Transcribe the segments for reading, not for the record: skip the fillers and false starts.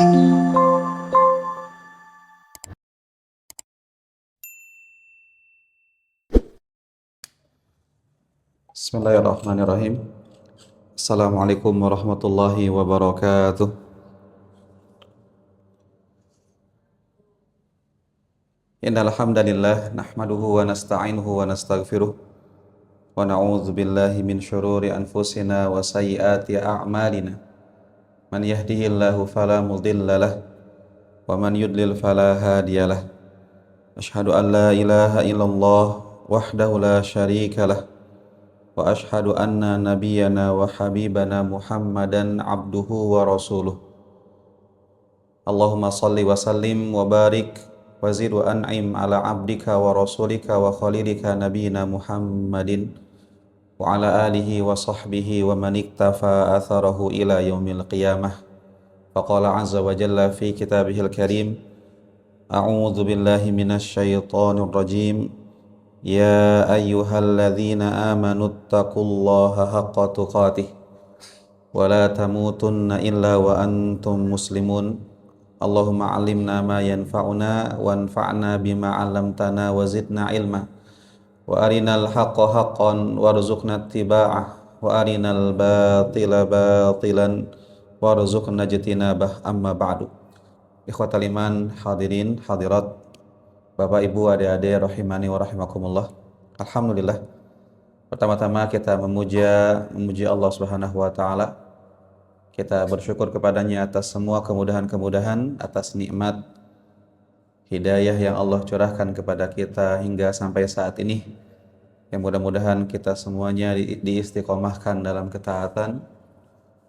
Bismillahirrahmanirrahim. Assalamualaikum warahmatullahi wabarakatuh. Innal hamdalillah nahmaduhu wa nasta'inuhu wa nastaghfiruh wa na'udzu billahi min syururi anfusina wa sayyiati a'malina. Man yahdihillahu fala mudhillalah wa man yudlil fala hadiyalah. Asyhadu an la ilaha illallah wahdahu la syarikalah wa asyhadu anna nabiyyana wa habibana Muhammadan abduhu wa rasuluh. Allahumma salli wa sallim wa barik wa zid wa an'im ala abdika wa rasulika wa khalilika nabiyina Muhammadin wa ala alihi wa sahbihi wa man iktafa atharahu ila yaumil qiyamah. Faqala azza wa jalla fi kitabihil karim, a'udzu billahi minasy syaithanir rajim. Ya ayyuhalladzina amanu taqullaha haqqa tuqatih wa la tamutunna illa wa antum muslimun. Allahumma alimna ma yanfa'una wa anfa'na bima 'allamtana wa zidna ilma wa arinal haqqa haqqan warzuqna ittiba'ah wa arinal batila batilan warzuqna ijtinabah. Amma ba'du. Ikhwatal iman, hadirin hadirat, Bapak Ibu adik-adik rahimani wa rahimakumullah. Alhamdulillah, pertama-tama kita memuji Allah Subhanahu wa taala. Kita bersyukur kepadanya atas semua kemudahan-kemudahan, atas nikmat hidayah yang Allah curahkan kepada kita hingga sampai saat ini. Yang mudah-mudahan kita semuanya diistiqomahkan dalam ketaatan,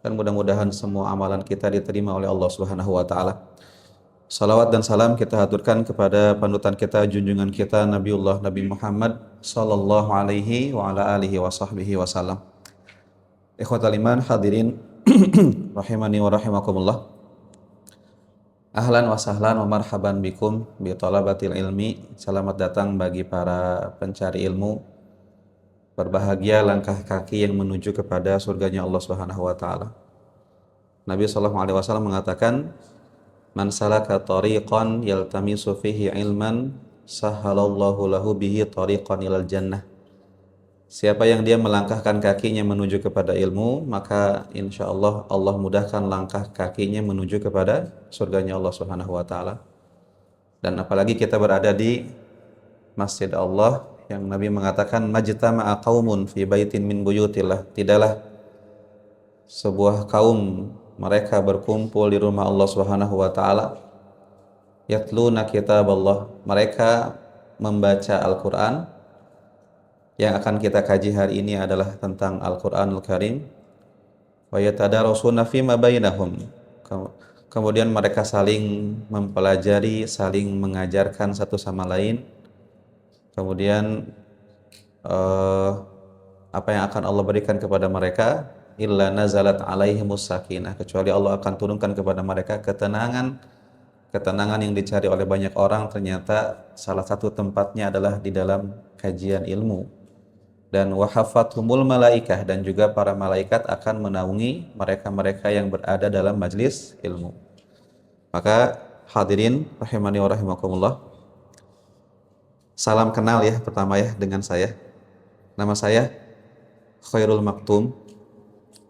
dan mudah-mudahan semua amalan kita diterima oleh Allah Subhanahu wa taala. Salawat dan salam kita haturkan kepada panutan kita, junjungan kita, Nabiullah Nabi Muhammad sallallahu alaihi wa ala alihi wa sahbihi wasallam. Ikhwatal iman, hadirin rahimani wa rahimakumullah. Ahlan wa sahlan wa marhaban bikum bi talabatil ilmi. Selamat datang bagi para pencari ilmu. Berbahagia langkah kaki yang menuju kepada surganya Allah Subhanahu wa taala. Nabi sallallahu alaihi wasallam mengatakan, man salaka tariqan yaltamisu fihi ilman sahhalallahu lahu bihi tariqan ilal jannah. Siapa yang dia melangkahkan kakinya menuju kepada ilmu, maka insya Allah Allah mudahkan langkah kakinya menuju kepada surganya Allah Subhanahu wa taala. Dan apalagi kita berada di Masjid Allah yang Nabi mengatakan, majtama'a qaumun fi baitin min buyutillah. Tidaklah sebuah kaum mereka berkumpul di rumah Allah Subhanahu wa taala, yatluna kitaballah, mereka membaca Al-Qur'an. Yang akan kita kaji hari ini adalah tentang Al-Qur'anul Karim. Wa yatadarasuna fima bainahum, kemudian mereka saling mempelajari, saling mengajarkan satu sama lain. Kemudian apa yang akan Allah berikan kepada mereka? Illa nazalat alaihimus sakinah, kecuali Allah akan turunkan kepada mereka ketenangan yang dicari oleh banyak orang. Ternyata salah satu tempatnya adalah di dalam kajian ilmu. Dan wahafathumul malaikah, dan juga para malaikat akan menaungi mereka-mereka yang berada dalam majlis ilmu. Maka hadirin rahimani wa rahimakumullah, salam kenal ya pertama ya dengan saya. Nama saya Khairul Maktum.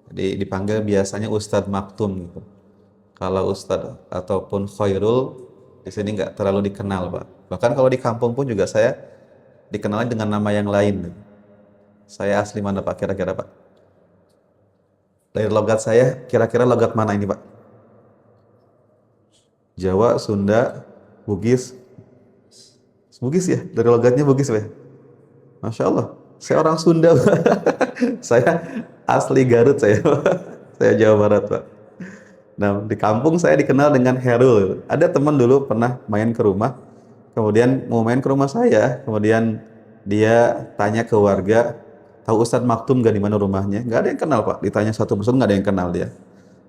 Jadi dipanggil biasanya Ustadz Maktum gitu. Kalau Ustadz ataupun Khairul di sini nggak terlalu dikenal, Pak. Bahkan kalau di kampung pun juga saya dikenal dengan nama yang lain. Saya asli mana, Pak, kira-kira, Pak? Dari logat saya, kira-kira logat mana ini, Pak? Jawa, Sunda, Bugis. Bugis ya? Dari logatnya Bugis, Pak? Masya Allah, saya orang Sunda, Pak. Saya asli Garut, saya Jawa Barat, Pak. Nah, di kampung saya dikenal dengan Herul. Ada teman dulu pernah main ke rumah, kemudian mau main ke rumah saya, kemudian dia tanya ke warga, tahu Ustadz Maktum gak di mana rumahnya? Gak ada yang kenal, Pak. Ditanya satu persatu, gak ada yang kenal dia.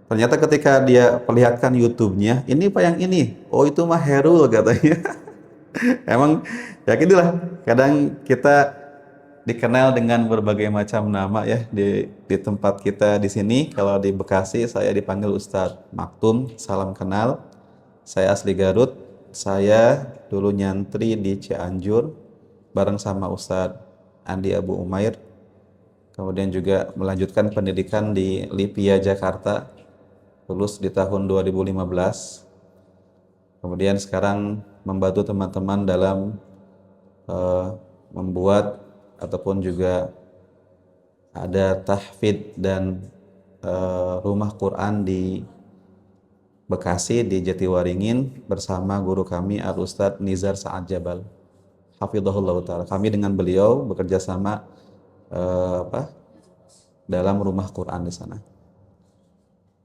Ternyata ketika dia perlihatkan YouTube-nya, ini Pak yang ini, oh itu mah Herul katanya. Emang ya gitulah. Kadang kita dikenal dengan berbagai macam nama ya di tempat kita di sini. Kalau di Bekasi saya dipanggil Ustadz Maktum, salam kenal. Saya asli Garut. Saya dulu nyantri di Cianjur bareng sama Ustadz Andi Abu Umair. Kemudian juga melanjutkan pendidikan di Lipia Jakarta, lulus di tahun 2015. Kemudian sekarang membantu teman-teman dalam eh, membuat ataupun juga ada tahfidz dan rumah Quran di Bekasi di Jatiwaringin bersama guru kami Al Ustadz Nizar Sa'ad Jabal. Hafizahullah Ta'ala. Kami dengan beliau bekerja sama dalam rumah Quran di sana.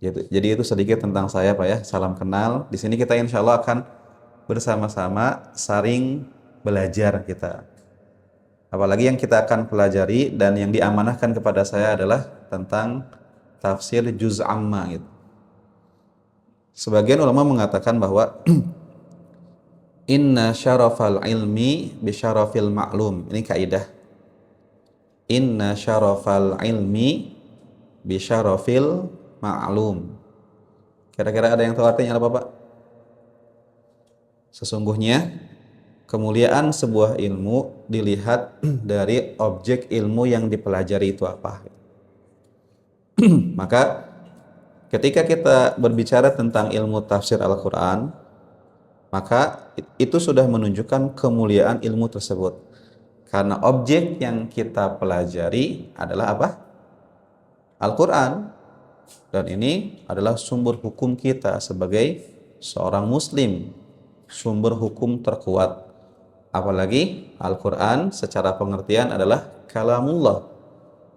Jadi itu sedikit tentang saya Pak ya. Salam kenal. Di sini kita insya Allah akan bersama-sama saring belajar kita. Apalagi yang kita akan pelajari dan yang diamanahkan kepada saya adalah tentang tafsir juz amma gitu. Sebagian ulama mengatakan bahwa inna syarafal ilmi bi syarafil ma'lum. Ini kaidah. Inna syarafal ilmi bi syarafil ma'lum. Kira-kira ada yang tahu artinya apa Pak? Sesungguhnya kemuliaan sebuah ilmu dilihat dari objek ilmu yang dipelajari itu apa. Maka ketika kita berbicara tentang ilmu tafsir Al-Quran, maka itu sudah menunjukkan kemuliaan ilmu tersebut. Karena objek yang kita pelajari adalah apa? Al-Quran. Dan ini adalah sumber hukum kita sebagai seorang muslim, sumber hukum terkuat. Apalagi Al-Quran secara pengertian adalah kalamullah,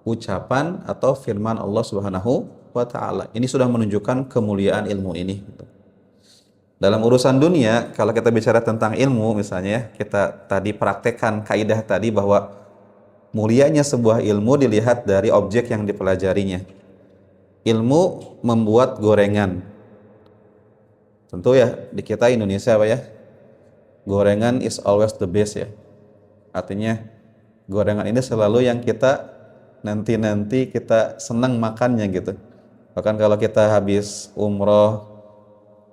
ucapan atau firman Allah Subhanahu wa ta'ala. Ini sudah menunjukkan kemuliaan ilmu ini. Dalam urusan dunia, kalau kita bicara tentang ilmu misalnya, kita tadi praktekkan kaidah tadi bahwa mulianya sebuah ilmu dilihat dari objek yang dipelajarinya. Ilmu membuat gorengan. Tentu ya di kita Indonesia Pak ya, gorengan is always the best ya. Artinya gorengan ini selalu yang kita nanti kita senang makannya gitu. Bahkan kalau kita habis umroh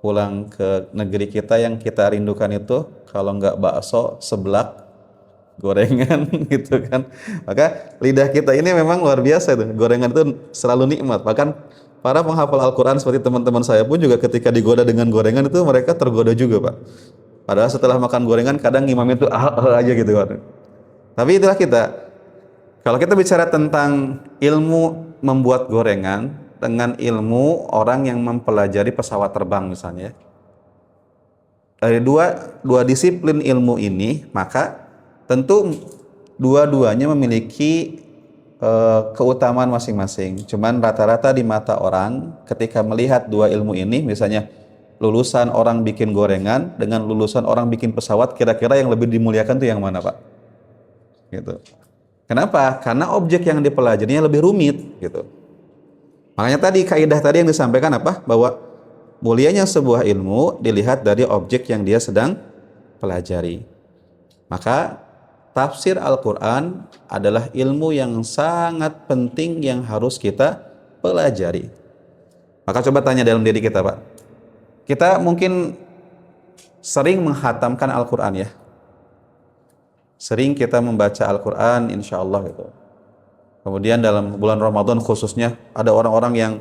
pulang ke negeri kita, yang kita rindukan itu kalau nggak bakso, seblak, gorengan gitu kan. Maka lidah kita ini memang luar biasa itu. Gorengan itu selalu nikmat. Bahkan para penghafal Al-Quran seperti teman-teman saya pun juga ketika digoda dengan gorengan itu mereka tergoda juga Pak. Padahal setelah makan gorengan kadang imam itu aja gitu Pak. Tapi itulah kita. Kalau kita bicara tentang ilmu membuat gorengan dengan ilmu orang yang mempelajari pesawat terbang misalnya, dari dua disiplin ilmu ini, maka tentu dua-duanya memiliki keutamaan masing-masing. Cuman rata-rata di mata orang ketika melihat dua ilmu ini, misalnya lulusan orang bikin gorengan dengan lulusan orang bikin pesawat, kira-kira yang lebih dimuliakan tuh yang mana Pak? Gitu. Kenapa? Karena objek yang dipelajarinya lebih rumit gitu. Makanya tadi kaidah tadi yang disampaikan apa? Bahwa mulianya sebuah ilmu dilihat dari objek yang dia sedang pelajari. Maka tafsir Al-Quran adalah ilmu yang sangat penting yang harus kita pelajari. Maka coba tanya dalam diri kita Pak. Kita mungkin sering menghatamkan Al-Quran ya. Sering kita membaca Al-Quran insya Allah gitu. Kemudian dalam bulan Ramadan khususnya ada orang-orang yang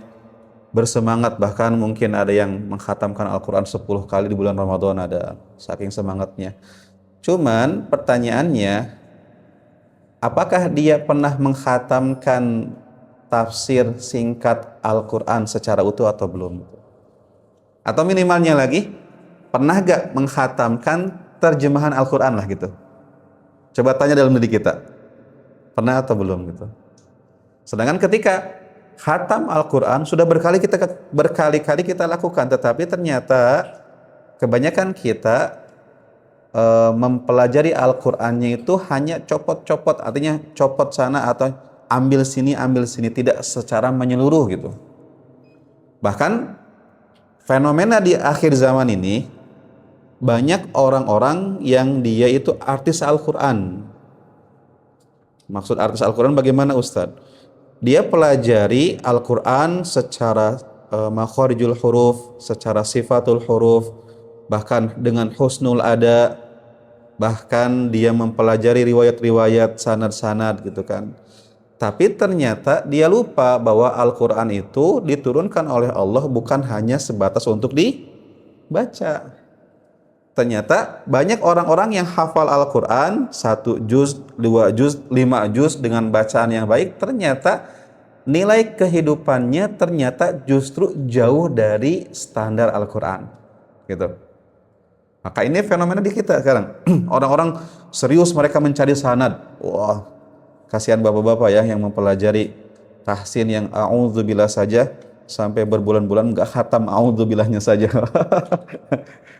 bersemangat, bahkan mungkin ada yang menghatamkan Al-Quran 10 kali di bulan Ramadan, ada saking semangatnya. Cuman pertanyaannya, apakah dia pernah menghatamkan tafsir singkat Al-Quran secara utuh atau belum? Atau minimalnya lagi, pernah gak menghatamkan terjemahan Al-Quran lah gitu? Coba tanya dalam diri kita, pernah atau belum gitu? Sedangkan ketika khatam Al-Quran sudah berkali-kali kita lakukan, tetapi ternyata kebanyakan kita mempelajari Al-Qur'annya itu hanya copot-copot, artinya copot sana atau ambil sini, tidak secara menyeluruh gitu. Bahkan fenomena di akhir zaman ini, banyak orang-orang yang dia itu artis Al-Qur'an. Maksud artis Al-Quran bagaimana Ustadz? Dia pelajari Al-Quran secara makharijul huruf, secara sifatul huruf, bahkan dengan husnul ada, bahkan dia mempelajari riwayat-riwayat sanad-sanad gitu kan. Tapi ternyata dia lupa bahwa Al-Quran itu diturunkan oleh Allah bukan hanya sebatas untuk dibaca. Ternyata banyak orang-orang yang hafal Al-Quran 1 juz, 2 juz, 5 juz dengan bacaan yang baik, ternyata nilai kehidupannya ternyata justru jauh dari standar Al-Quran gitu. Maka ini fenomena di kita sekarang. Orang-orang serius mereka mencari sanad. Wah, kasihan bapak-bapak ya yang mempelajari tahsin yang a'udzubillah saja sampai berbulan-bulan nggak khatam a'udzubillahnya saja.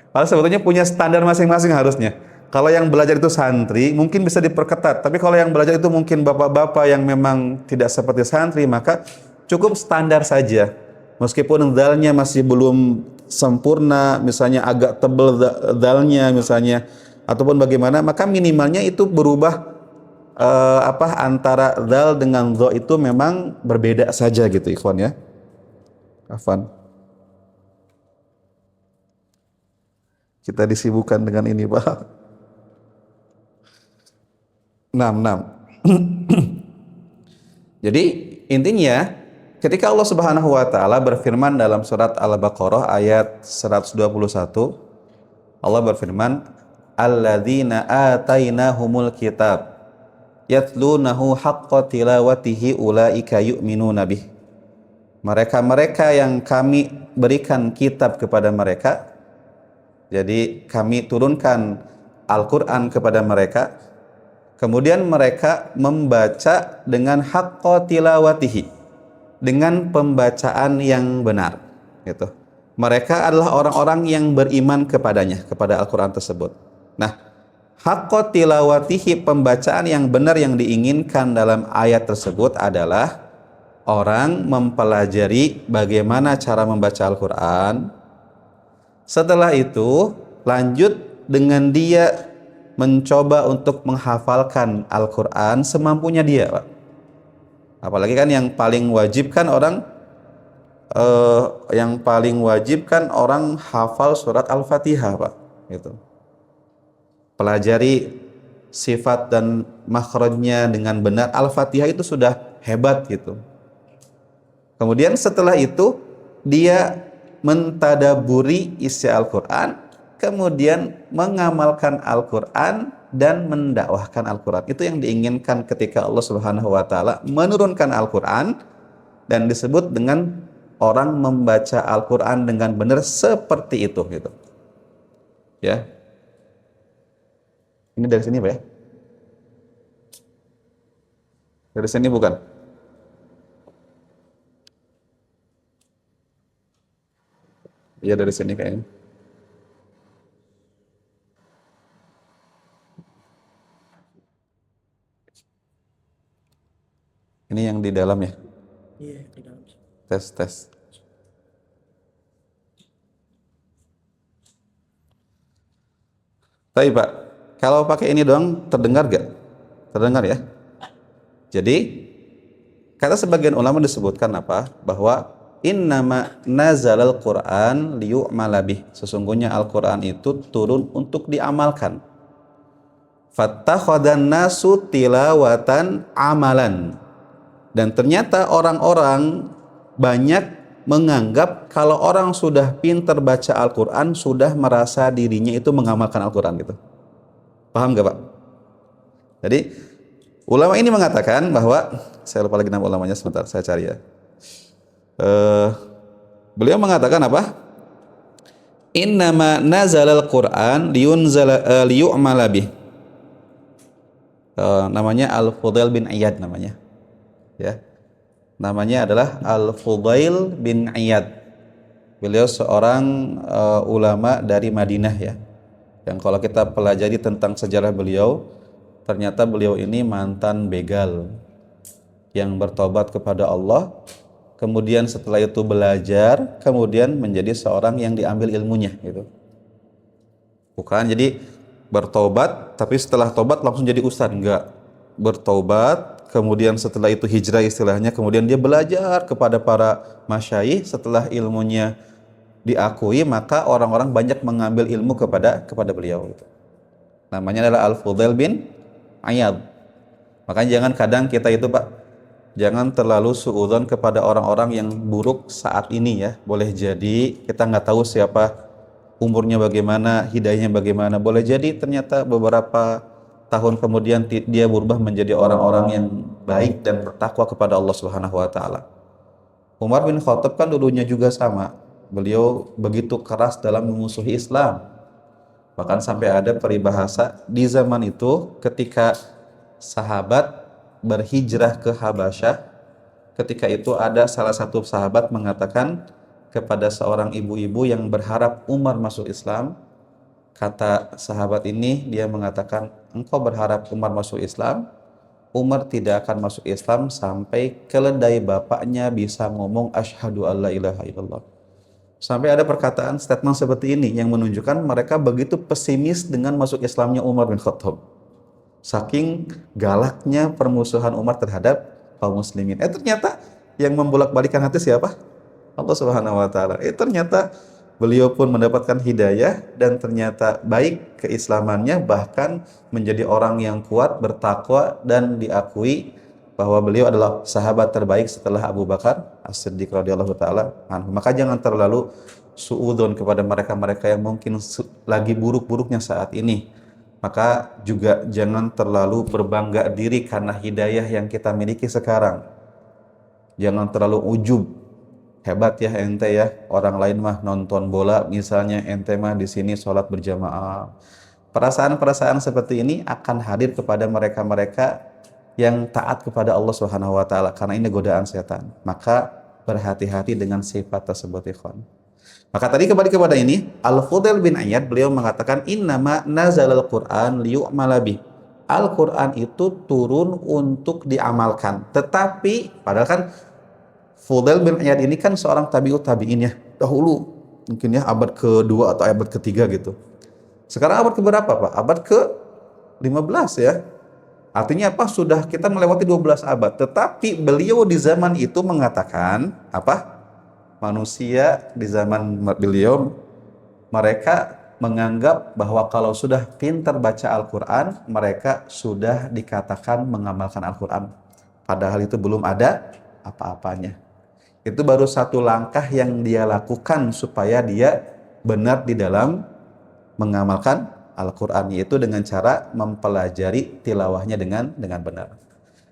Harus sebetulnya punya standar masing-masing harusnya. Kalau yang belajar itu santri mungkin bisa diperketat, tapi kalau yang belajar itu mungkin bapak-bapak yang memang tidak seperti santri, maka cukup standar saja. Meskipun dalnya masih belum sempurna, misalnya agak tebal dalnya misalnya, ataupun bagaimana, maka minimalnya itu berubah antara dal dengan dho itu memang berbeda saja gitu ikhwan ya. Afan. Kita disibukkan dengan ini Pak. 6. Jadi intinya ketika Allah Subhanahu wa taala berfirman dalam surat Al-Baqarah ayat 121, Allah berfirman, "Alladzina atainahumul kitab yatlunahu haqqa tilawatihi ulaika yu'minuna bih." Mereka-mereka yang kami berikan kitab kepada mereka, jadi kami turunkan Al-Quran kepada mereka, kemudian mereka membaca dengan haqqa tilawatihi, dengan pembacaan yang benar gitu. Mereka adalah orang-orang yang beriman kepadanya, kepada Al-Quran tersebut. Nah, haqqa tilawatihi, pembacaan yang benar yang diinginkan dalam ayat tersebut adalah orang mempelajari bagaimana cara membaca Al-Quran. Setelah itu lanjut dengan dia mencoba untuk menghafalkan Al-Quran semampunya dia Pak. Apalagi kan yang paling wajib kan orang hafal surat Al-Fatihah Pak gitu. Pelajari sifat dan makhrajnya dengan benar, Al-Fatihah itu sudah hebat gitu. Kemudian setelah itu dia mentadaburi isi Al-Quran, kemudian mengamalkan Al-Quran dan mendakwahkan Al-Quran. Itu yang diinginkan ketika Allah Subhanahu wa taala menurunkan Al-Quran, dan disebut dengan orang membaca Al-Quran dengan benar seperti itu gitu. Ya. Ini dari sini Pak ya? Dari sini bukan? Iya dari sini kayaknya. Ini yang di dalam ya? Iya, di dalam. Tes. Tapi Pak, kalau pakai ini doang terdengar gak? Terdengar ya? Jadi, kata sebagian ulama disebutkan apa? Bahwa innama nazalal Qur'an liyu'mala bih. Sesungguhnya Al-Quran itu turun untuk diamalkan. Fattakhadan nasu tilawatan amalan. Dan ternyata orang-orang banyak menganggap kalau orang sudah pintar baca Al-Quran, sudah merasa dirinya itu mengamalkan Al-Quran gitu. Paham gak Pak? Jadi ulama ini mengatakan bahwa, saya lupa lagi nama ulamanya, sebentar saya cari ya. Beliau mengatakan apa? Innama nazalal Qur'an liyu'mala bih. Namanya Al-Fudail bin Iyad namanya. Ya. Namanya adalah Al-Fudail bin Iyad. Beliau seorang ulama dari Madinah ya. Yang kalau kita pelajari tentang sejarah beliau, ternyata beliau ini mantan begal yang bertobat kepada Allah, kemudian setelah itu belajar, kemudian menjadi seorang yang diambil ilmunya gitu. Bukan jadi bertobat tapi setelah tobat langsung jadi ustadz, enggak. bertaubat, kemudian setelah itu hijrah istilahnya, kemudian dia belajar kepada para masyayikh, setelah ilmunya diakui, maka orang-orang banyak mengambil ilmu kepada beliau. Namanya adalah Al-Fudail bin Iyad. Makanya jangan kadang kita itu Pak, jangan terlalu suudzon kepada orang-orang yang buruk saat ini ya. Boleh jadi kita nggak tahu siapa umurnya bagaimana, hidayahnya bagaimana. Boleh jadi ternyata beberapa tahun kemudian dia berubah menjadi orang-orang yang baik dan bertakwa kepada Allah Subhanahu wa taala. Umar bin Khattab kan dulunya juga sama. Beliau begitu keras dalam memusuhi Islam. Bahkan sampai ada peribahasa di zaman itu ketika sahabat berhijrah ke Habasyah, ketika itu ada salah satu sahabat mengatakan kepada seorang ibu-ibu yang berharap Umar masuk Islam. Kata sahabat ini, dia mengatakan, engkau berharap Umar masuk Islam? Umar tidak akan masuk Islam sampai keledai bapaknya bisa ngomong asyhadu alla ilaha illallah. Sampai ada perkataan statement seperti ini yang menunjukkan mereka begitu pesimis dengan masuk Islamnya Umar bin Khattab. Saking galaknya permusuhan Umar terhadap kaum muslimin. Ternyata yang membolak-balikan hati siapa? Allah Subhanahu wa taala. Ternyata beliau pun mendapatkan hidayah dan ternyata baik keislamannya, bahkan menjadi orang yang kuat, bertakwa dan diakui bahwa beliau adalah sahabat terbaik setelah Abu Bakar As-Siddiq radhiyallahu taala anhu. Maka jangan terlalu suudzon kepada mereka-mereka yang mungkin lagi buruk-buruknya saat ini. Maka juga jangan terlalu berbangga diri karena hidayah yang kita miliki sekarang. Jangan terlalu ujub. Hebat ya ente ya, orang lain mah nonton bola misalnya, ente mah di sini sholat berjamaah. Perasaan-perasaan seperti ini akan hadir kepada mereka-mereka yang taat kepada Allah Subhanahu wa taala, karena ini godaan setan. Maka berhati-hati dengan sifat tersebut, ikhwan. Maka tadi kembali kepada ini, Al-Fudail bin Iyad beliau mengatakan innama nazalal Qur'an liyu'mala bih. Al-Qur'an itu turun untuk diamalkan. Tetapi padahal kan Fudail bin Iyad ini kan seorang tabi'ut tabi'in ya. Dahulu mungkin ya abad kedua atau abad ketiga gitu. Sekarang abad keberapa Pak? Abad ke-15 ya. Artinya apa? Sudah kita melewati 12 abad. Tetapi beliau di zaman itu mengatakan apa? Manusia di zaman beliau, mereka menganggap bahwa kalau sudah pintar baca Al-Quran, mereka sudah dikatakan mengamalkan Al-Quran. Padahal itu belum ada apa-apanya. Itu baru satu langkah yang dia lakukan supaya dia benar di dalam mengamalkan Al-Quran, yaitu dengan cara mempelajari tilawahnya dengan benar.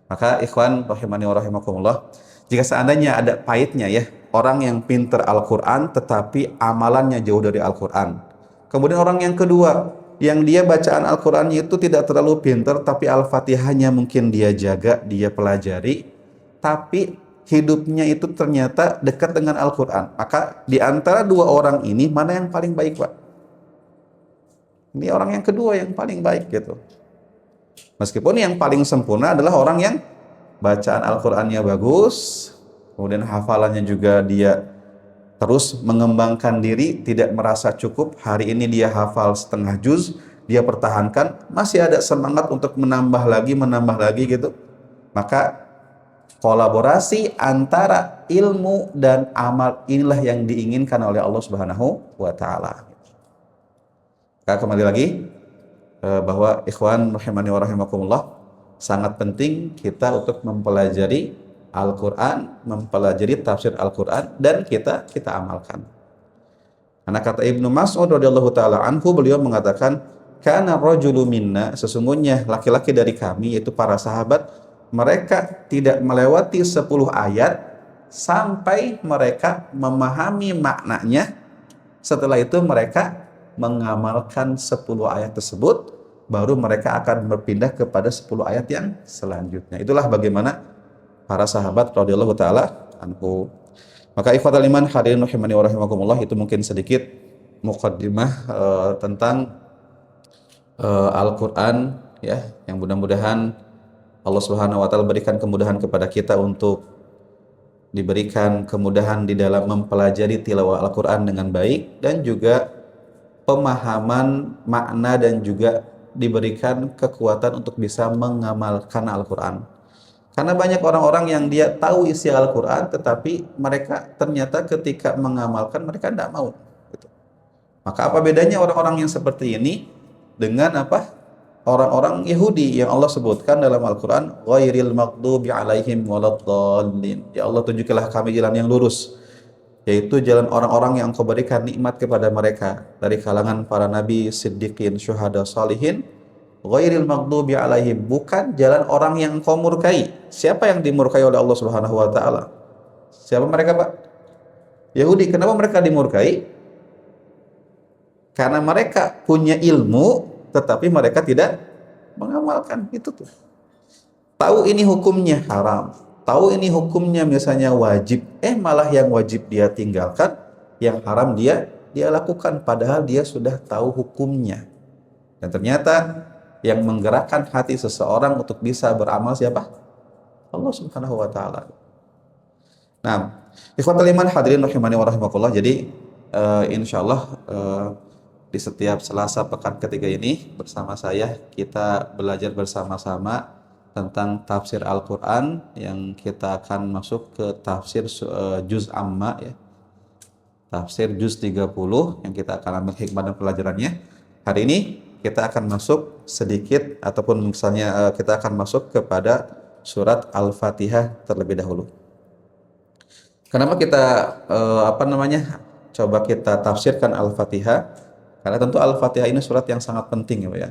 Maka ikhwan rahimani wa rahimakumullah, jika seandainya ada pahitnya ya, orang yang pintar Al-Quran tetapi amalannya jauh dari Al-Quran. Kemudian orang yang kedua, yang dia bacaan Al-Qurannya itu tidak terlalu pintar, tapi Al-Fatihahnya mungkin dia jaga, dia pelajari, tapi hidupnya itu ternyata dekat dengan Al-Quran. Maka di antara dua orang ini, mana yang paling baik Pak? Ini orang yang kedua yang paling baik gitu. Meskipun yang paling sempurna adalah orang yang bacaan Al-Qur'annya bagus, kemudian hafalannya juga dia terus mengembangkan diri, tidak merasa cukup. Hari ini dia hafal setengah juz, dia pertahankan, masih ada semangat untuk menambah lagi gitu. Maka kolaborasi antara ilmu dan amal inilah yang diinginkan oleh Allah Subhanahu wa taala. Kembali lagi bahwa ikhwan rahimani wa rahimakumullah, sangat penting kita untuk mempelajari Al-Quran, mempelajari tafsir Al-Quran, dan kita amalkan. Karena kata Ibnu Mas'ud radhiyallahu taala anhu, beliau mengatakan, kana rajulu minna, sesungguhnya laki-laki dari kami, yaitu para sahabat, mereka tidak melewati 10 ayat sampai mereka memahami maknanya. Setelah itu mereka mengamalkan 10 ayat tersebut, baru mereka akan berpindah kepada 10 ayat yang selanjutnya. Itulah bagaimana para sahabat radhiyallahu taala anhu. Maka ikhwatal iman hadirin rahimani wa rahimakumullah, itu mungkin sedikit muqaddimah tentang Al-Qur'an ya, yang mudah-mudahan Allah Subhanahu wa taala berikan kemudahan kepada kita untuk diberikan kemudahan di dalam mempelajari tilawah Al-Qur'an dengan baik, dan juga pemahaman makna dan juga diberikan kekuatan untuk bisa mengamalkan Al-Quran. Karena banyak orang-orang yang dia tahu isi Al-Quran, tetapi mereka ternyata ketika mengamalkan mereka tidak mau. Gitu. Maka apa bedanya orang-orang yang seperti ini dengan apa? Orang-orang Yahudi yang Allah sebutkan dalam Al-Quran, ghairil maghdubi alaihim waladdallin. Ya Allah, tunjukilah kami jalan yang lurus, yaitu jalan orang-orang yang Engkau berikan nikmat kepada mereka dari kalangan para nabi, siddiqin, syuhada, salihin. Ghairil maghdubi alaihim, bukan jalan orang yang Engkau murkai. Siapa yang dimurkai oleh Allah Subhanahu wa taala? Siapa mereka, Pak? Yahudi. Kenapa mereka dimurkai? Karena mereka punya ilmu tetapi mereka tidak mengamalkan. Itu tuh. Tahu ini hukumnya haram, tahu ini hukumnya misalnya wajib, malah yang wajib dia tinggalkan, yang haram dia lakukan, padahal dia sudah tahu hukumnya. Dan ternyata yang menggerakkan hati seseorang untuk bisa beramal siapa? Allah Subhanahu wa taala. Nah, ikhwatul iman hadirin rahimani wa rahimakumullah. Jadi insyaallah di setiap Selasa pekan ketiga ini bersama saya kita belajar bersama-sama tentang tafsir Al-Quran, yang kita akan masuk ke tafsir juz amma ya. Tafsir juz 30 yang kita akan ambil hikmah dan pelajarannya. Hari ini kita akan masuk sedikit ataupun misalnya kita akan masuk kepada surat Al-Fatihah terlebih dahulu. Kenapa kita coba kita tafsirkan Al-Fatihah? Karena tentu Al-Fatihah ini surat yang sangat penting ya Pak ya.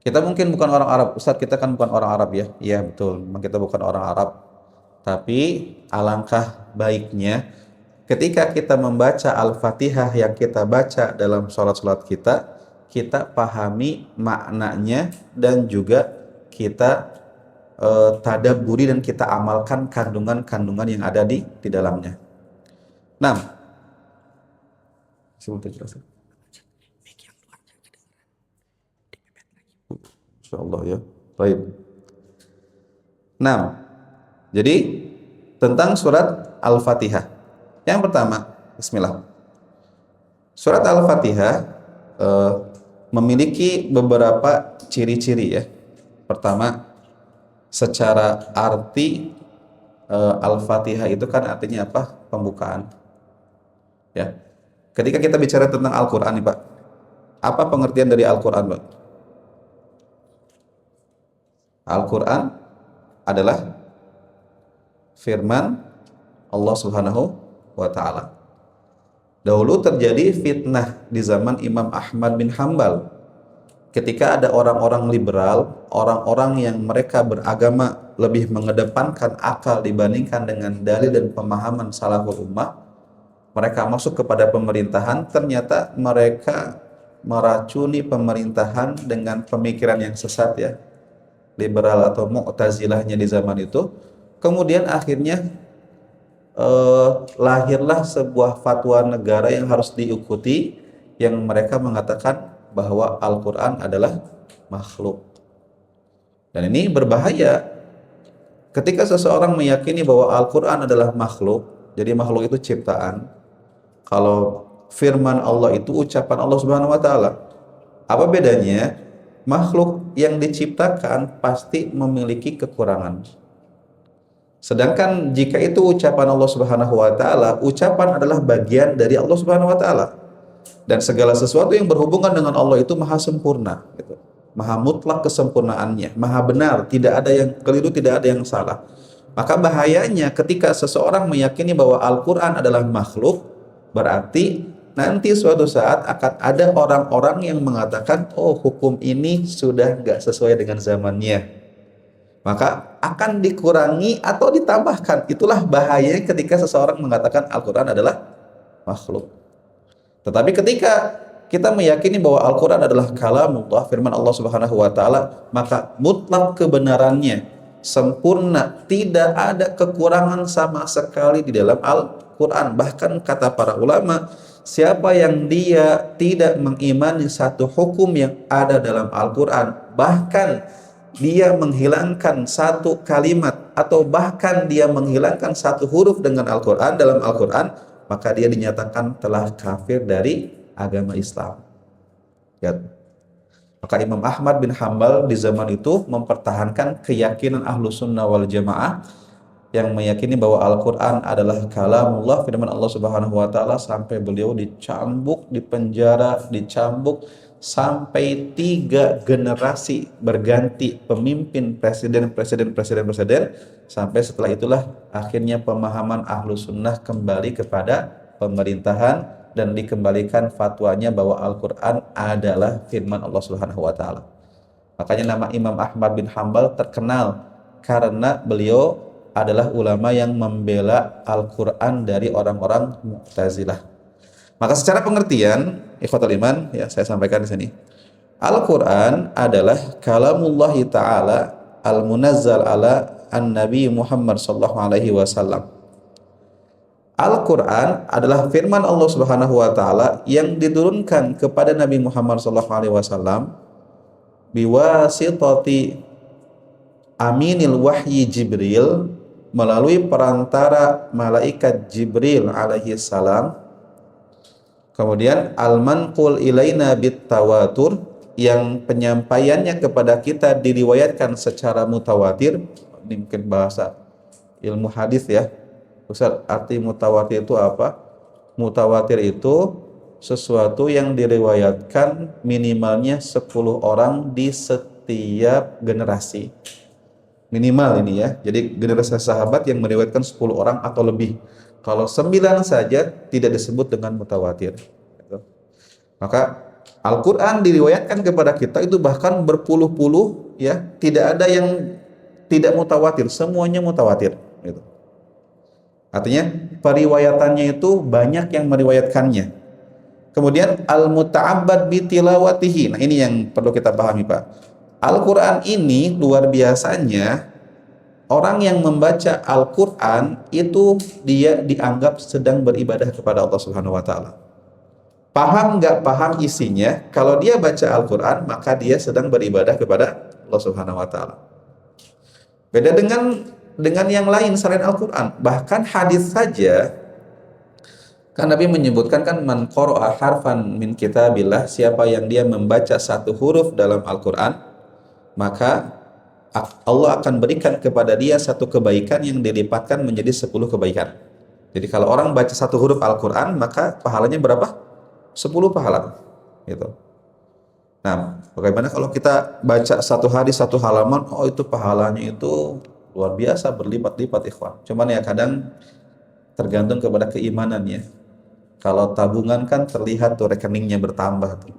Kita mungkin bukan orang Arab, Ustadz, kita kan bukan orang Arab ya. Iya betul, memang kita bukan orang Arab. Tapi alangkah baiknya ketika kita membaca Al-Fatihah yang kita baca dalam sholat-sholat kita, kita pahami maknanya dan juga kita tadabburi dan kita amalkan kandungan-kandungan yang ada di dalamnya. Nah, sebelum terjelaskan. Insyaallah ya. Baik. Nah, jadi tentang surat Al-Fatihah. Yang pertama, bismillah. Surat Al-Fatihah memiliki beberapa ciri-ciri ya. Pertama, secara arti Al-Fatihah itu kan artinya apa? Pembukaan. Ya. Ketika kita bicara tentang Al-Qur'an nih, Pak. Apa pengertian dari Al-Qur'an, Pak? Al-Quran adalah firman Allah Subhanahu wa ta'ala. Dahulu terjadi fitnah di zaman Imam Ahmad bin Hambal. Ketika ada orang-orang liberal, orang-orang yang mereka beragama lebih mengedepankan akal dibandingkan dengan dalil dan pemahaman salaful ummah, mereka masuk kepada pemerintahan, ternyata mereka meracuni pemerintahan dengan pemikiran yang sesat ya. Liberal atau Mu'tazilahnya di zaman itu. Kemudian akhirnya lahirlah sebuah fatwa negara yang harus diikuti, yang mereka mengatakan bahwa Al-Quran adalah makhluk. Dan ini berbahaya ketika seseorang meyakini bahwa Al-Quran adalah makhluk. Jadi makhluk itu ciptaan. Kalau firman Allah itu ucapan Allah Subhanahu wa ta'ala. Apa bedanya? Makhluk yang diciptakan pasti memiliki kekurangan. Sedangkan jika itu ucapan Allah Subhanahu wa taala, ucapan adalah bagian dari Allah Subhanahu wa taala. Dan segala sesuatu yang berhubungan dengan Allah itu maha sempurna gitu. Maha mutlak kesempurnaannya, maha benar, tidak ada yang keliru, tidak ada yang salah. Maka bahayanya ketika seseorang meyakini bahwa Al-Qur'an adalah makhluk, berarti nanti suatu saat akan ada orang-orang yang mengatakan, oh hukum ini sudah nggak sesuai dengan zamannya. Maka akan dikurangi atau ditambahkan. Itulah bahayanya ketika seseorang mengatakan Al-Quran adalah makhluk. Tetapi ketika kita meyakini bahwa Al-Quran adalah kalamullah, firman Allah Subhanahu wa ta'ala, maka mutlak kebenarannya, sempurna, tidak ada kekurangan sama sekali di dalam Al-Quran. Bahkan kata para ulama, siapa yang dia tidak mengimani satu hukum yang ada dalam Al-Quran, bahkan dia menghilangkan satu kalimat atau bahkan dia menghilangkan satu huruf dengan Al-Quran dalam Al-Quran, maka dia dinyatakan telah kafir dari agama Islam. Ya. Maka Imam Ahmad bin Hambal di zaman itu mempertahankan keyakinan ahlu sunnah wal jamaah yang meyakini bahwa Al-Quran adalah kalamullah, firman Allah Subhanahu wa Ta'ala, sampai beliau dicambuk, dipenjara, dicambuk sampai 3 generasi berganti pemimpin, presiden, sampai setelah itulah akhirnya pemahaman ahlu sunnah kembali kepada pemerintahan dan dikembalikan fatwanya bahwa Al-Quran adalah firman Allah Subhanahu wa Ta'ala. Makanya nama Imam Ahmad bin Hambal terkenal karena beliau adalah ulama yang membela Al-Quran dari orang-orang Mu'tazilah. Maka secara pengertian, ikhwatul iman, ya saya sampaikan di sini. Al-Quran adalah kalamullahi ta'ala al-munazzal ala an-nabi Muhammad sallallahu alaihi wasallam. Al-Quran adalah firman Allah Subhanahu wa Ta'ala yang diturunkan kepada Nabi Muhammad sallallahu alaihi wasallam biwasitati aminil wahyi Jibril, melalui perantara malaikat Jibril alaihi salam. Kemudian al-manqul ilaina bit tawatur, yang penyampaiannya kepada kita diriwayatkan secara mutawatir. Ini mungkin bahasa ilmu hadis ya. Ustaz, arti mutawatir itu apa? Mutawatir itu sesuatu yang diriwayatkan minimalnya 10 orang di setiap generasi. Minimal ini ya. Jadi generasi sahabat yang meriwayatkan 10 orang atau lebih. Kalau 9 saja tidak disebut dengan mutawatir. Maka Al-Quran diriwayatkan kepada kita itu bahkan berpuluh-puluh ya. Tidak ada yang tidak mutawatir, semuanya mutawatir gitu. Artinya periwayatannya itu banyak yang meriwayatkannya. Kemudian al-muta'abbad bitilawatihi. Nah, ini yang perlu kita pahami, Pak. Al-Quran ini luar biasanya, orang yang membaca Al-Quran itu dia dianggap sedang beribadah kepada Allah Subhanahu wa Ta'ala. Paham nggak paham isinya, kalau dia baca Al-Quran maka dia sedang beribadah kepada Allah Subhanahu wa Ta'ala. Beda dengan yang lain selain Al-Quran. Bahkan hadis saja, kan Nabi menyebutkan kan, man qara'a harfan min kitabillah, siapa yang dia membaca satu huruf dalam Al-Quran, maka Allah akan berikan kepada dia satu kebaikan yang dilipatkan menjadi 10 kebaikan. Jadi kalau orang baca satu huruf Al-Quran, maka pahalanya berapa? 10 pahala gitu. Nah, bagaimana kalau kita baca satu hari satu halaman? Oh, itu pahalanya itu luar biasa, berlipat-lipat ikhwan. Cuman ya kadang tergantung kepada keimanannya. Kalau tabungan kan terlihat tuh rekeningnya bertambah tuh.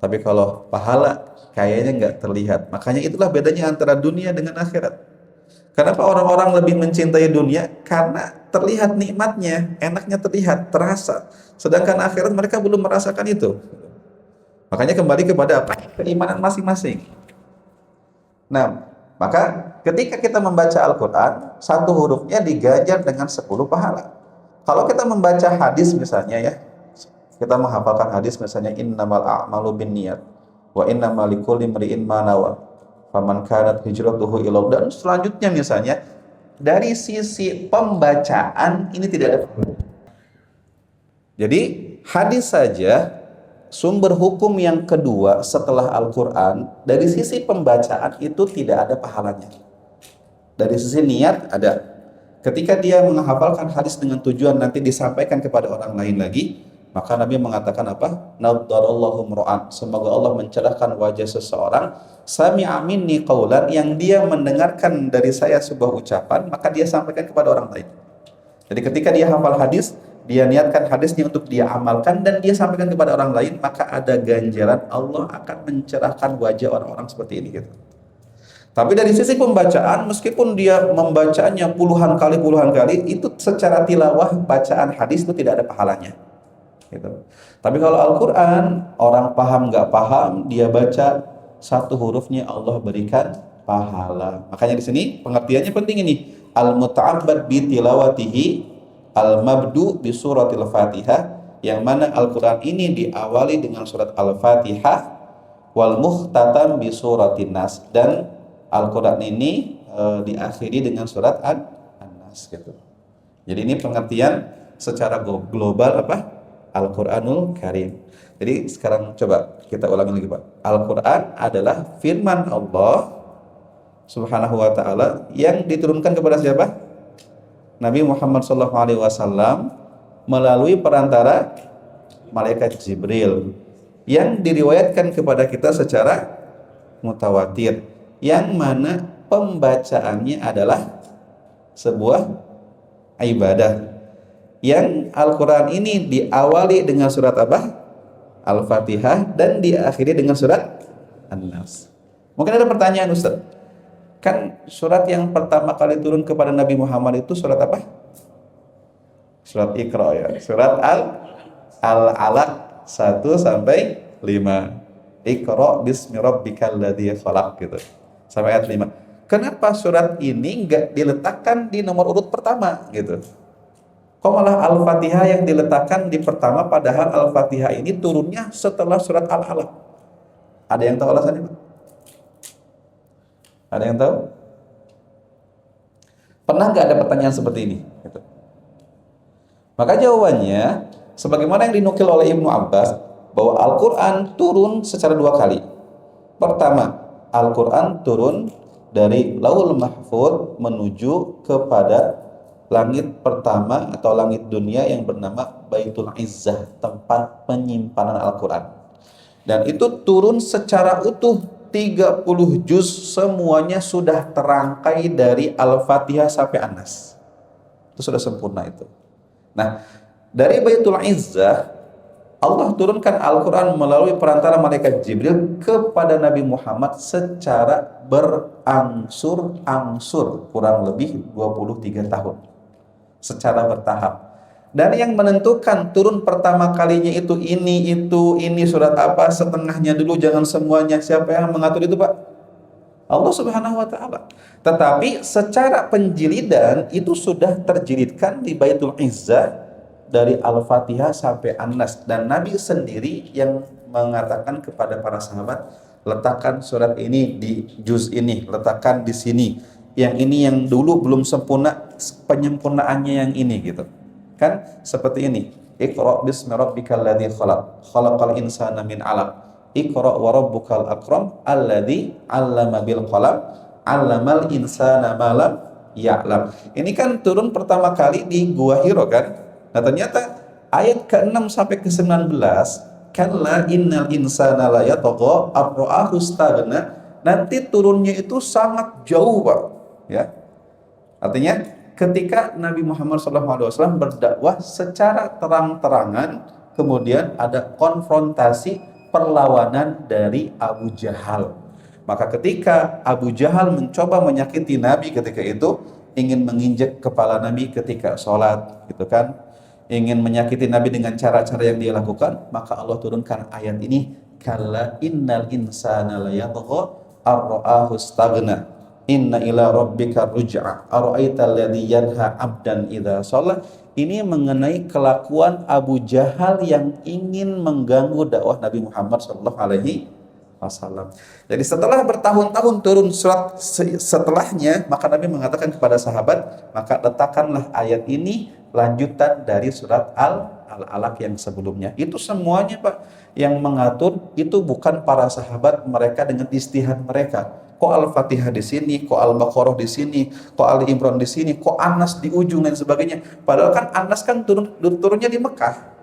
Tapi kalau pahala kayaknya nggak terlihat. Makanya itulah bedanya antara dunia dengan akhirat. Kenapa orang-orang lebih mencintai dunia? Karena terlihat nikmatnya, enaknya terlihat, terasa. Sedangkan akhirat mereka belum merasakan itu. Makanya kembali kepada apa? Keimanan masing-masing. Nah, maka ketika kita membaca Al-Quran, satu hurufnya diganjar dengan 10 pahala. Kalau kita membaca hadis misalnya ya, kita menghafalkan hadis misalnya innamal a'malu binniyat wa innamal likulli imri'in ma nawa faman kanat hijratuhu ila, dan selanjutnya misalnya dari sisi pembacaan ini tidak ada. Jadi hadis saja sumber hukum yang kedua setelah Al-Quran, dari sisi pembacaan itu tidak ada pahalanya. Dari sisi niat ada. Ketika dia menghafalkan hadis dengan tujuan nanti disampaikan kepada orang lain lagi, maka Nabi mengatakan apa? Naddarallahu mura'an, semoga Allah mencerahkan wajah seseorang sami'a minni qaulan, yang dia mendengarkan dari saya sebuah ucapan, maka dia sampaikan kepada orang lain. Jadi ketika dia hafal hadis, dia niatkan hadisnya untuk dia amalkan dan dia sampaikan kepada orang lain, maka ada ganjaran, Allah akan mencerahkan wajah orang-orang seperti ini gitu. Tapi dari sisi pembacaan, meskipun dia membacanya puluhan kali, itu secara tilawah bacaan hadis itu tidak ada pahalanya gitu. Tapi kalau Al-Quran, orang paham nggak paham, dia baca satu hurufnya Allah berikan pahala. Makanya di sini pengertiannya penting ini. Al-muta'abbad bi tilawatihi al-mabdu bi suratil Fatihah, yang mana Al-Quran ini diawali dengan surat Al-Fatihah, wal mukhtatam bi suratin Nas, dan Al-Quran ini diakhiri dengan surat An-Nas gitu. Jadi ini pengertian secara global apa? Al-Qur'anul Karim. Jadi sekarang coba kita ulangi lagi Pak. Al-Qur'an adalah firman Allah Subhanahu wa taala yang diturunkan kepada siapa? Nabi Muhammad SAW melalui perantara malaikat Jibril yang diriwayatkan kepada kita secara mutawatir, yang mana pembacaannya adalah sebuah ibadah. Yang Al-Quran ini diawali dengan surat apa? Al-Fatihah, dan diakhiri dengan surat An-Nas. Mungkin ada pertanyaan, Ustaz, kan surat yang pertama kali turun kepada Nabi Muhammad itu surat apa? Surat Iqra ya. Surat Al-Alaq 1 sampai 5. Iqra bismi rabbikal ladzi khalaq gitu. Sampai ayat 5. Kenapa surat ini enggak diletakkan di nomor urut pertama gitu? Kok malah Al-Fatihah yang diletakkan di pertama, padahal Al-Fatihah ini turunnya setelah surat Al-Alaq? Ada yang tahu alasannya, Pak? Ada yang tahu? Pernah nggak ada pertanyaan seperti ini? Gitu. Maka jawabannya, sebagaimana yang dinukil oleh Ibnu Abbas, bahwa Al-Quran turun secara 2 kali. Pertama, Al-Quran turun dari Lauhul Mahfuz menuju kepada langit pertama atau langit dunia yang bernama Baitul Izzah, tempat penyimpanan Al-Quran. Dan itu turun secara utuh, 30 juz, semuanya sudah terangkai dari Al-Fatihah sampai An-Nas. Itu sudah sempurna itu. Nah, dari Baitul Izzah Allah turunkan Al-Quran melalui perantara malaikat Jibril kepada Nabi Muhammad secara berangsur-angsur, kurang lebih 23 tahun, secara bertahap. Dan yang menentukan turun pertama kalinya itu ini surat apa, setengahnya dulu, jangan semuanya. Siapa yang mengatur itu, Pak? Allah Subhanahu wa taala. Tetapi secara penjilidan itu sudah terjilidkan di Baitul Izzah dari Al-Fatihah sampai An-Nas, dan Nabi sendiri yang mengatakan kepada para sahabat, letakkan surat ini di juz ini, letakkan di sini. Yang ini yang dulu belum sempurna, penyempurnaannya yang ini gitu. Kan seperti ini. Iqra bismi rabbikal ladzi khalaq, khalaqal insana min 'alaq. Iqra wa rabbukal akram alladzi 'allama bil qalam, 'allamal insana ma lam ya'lam. Ini kan turun pertama kali di Gua Hiro kan? Nah, ternyata ayat ke-6 sampai ke-19, kalla innal insana la yatagha ar-ra'ahu istaghna, nanti turunnya itu sangat jauh, Pak. Ya. Artinya ketika Nabi Muhammad SAW berdakwah secara terang-terangan, kemudian ada konfrontasi perlawanan dari Abu Jahal. Maka ketika Abu Jahal mencoba menyakiti Nabi ketika itu, ingin menginjek kepala Nabi ketika sholat, gitu kan, ingin menyakiti Nabi dengan cara-cara yang dia lakukan, maka Allah turunkan ayat ini, kalla innal insana la yatagha ar-ra'ahu istaghna inna ila rabbika ruj'a ara'aita alladhi yanha 'abdan idza shalla. Ini mengenai kelakuan Abu Jahal yang ingin mengganggu dakwah Nabi Muhammad sallallahu alaihi wasallam. Jadi setelah bertahun-tahun turun surat setelahnya, maka Nabi mengatakan kepada sahabat, maka letakkanlah ayat ini lanjutan dari surat Al-Alaq yang sebelumnya. Itu semuanya, Pak, yang mengatur itu bukan para sahabat, mereka dengan istihad mereka. Kok Al-Fatihah di sini, kok Al-Baqarah di sini, kok Ali Imran di sini, kok An-Nas di ujung dan sebagainya. Padahal kan An-Nas kan turunnya di Mekah.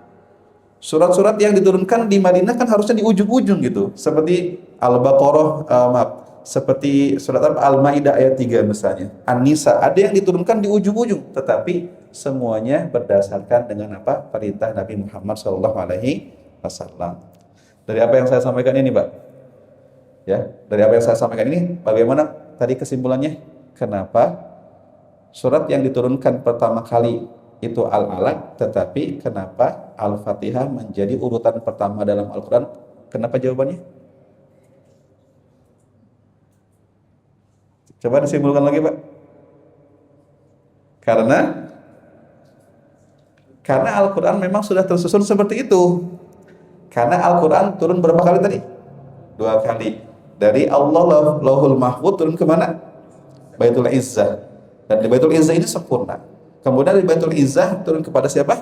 Surat-surat yang diturunkan di Madinah kan harusnya di ujung-ujung gitu. Seperti Al-Baqarah, seperti surat Al-Maidah ayat 3 misalnya. An-Nisa ada yang diturunkan di ujung-ujung, tetapi semuanya berdasarkan dengan apa? Perintah Nabi Muhammad SAW. Dari apa yang saya sampaikan ini, Pak? Ya, dari apa yang saya sampaikan ini, bagaimana tadi kesimpulannya? Kenapa surat yang diturunkan pertama kali itu Al-Alaq, tetapi kenapa Al-Fatihah menjadi urutan pertama dalam Al-Quran? Kenapa jawabannya? Coba disimpulkan lagi, Pak. Karena Al-Quran memang sudah tersusun seperti itu. Karena Al-Quran turun berapa kali tadi? 2 kali. Dari Allah Lauhul Mahfuz turun ke mana? Baitul Izzah. Dan di Baitul Izzah ini sempurna. Kemudian di Baitul Izzah turun kepada siapa?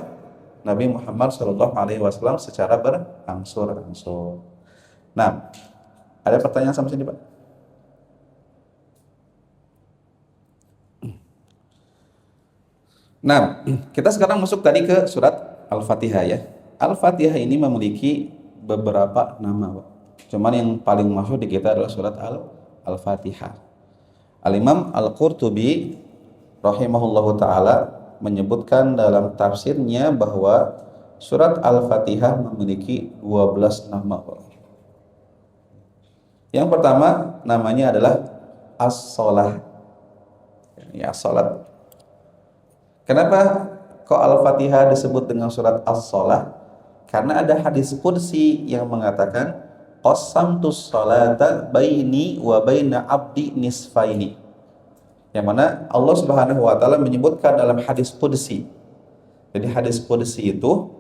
Nabi Muhammad SAW secara berangsur-angsur. Nah, ada pertanyaan sama sini, Pak? Nah, kita sekarang masuk tadi ke surat Al-Fatihah ya. Al-Fatihah ini memiliki beberapa nama, Pak. Cuman yang paling masyhur di kita adalah surat Al-Fatihah. Al-Imam Al-Qurtubi rahimahullahu taala menyebutkan dalam tafsirnya bahwa surat Al-Fatihah memiliki 12 nama, Pak. Yang pertama namanya adalah As-Shalah. Ya, salat. Kenapa kok Al-Fatihah disebut dengan surat As-Shalah? Karena ada hadis qudsi yang mengatakan qasamtus salata baini wa baina abdi nisfaini. Yang mana Allah Subhanahu wa taala menyebutkan dalam hadis qudsi. Jadi hadis qudsi itu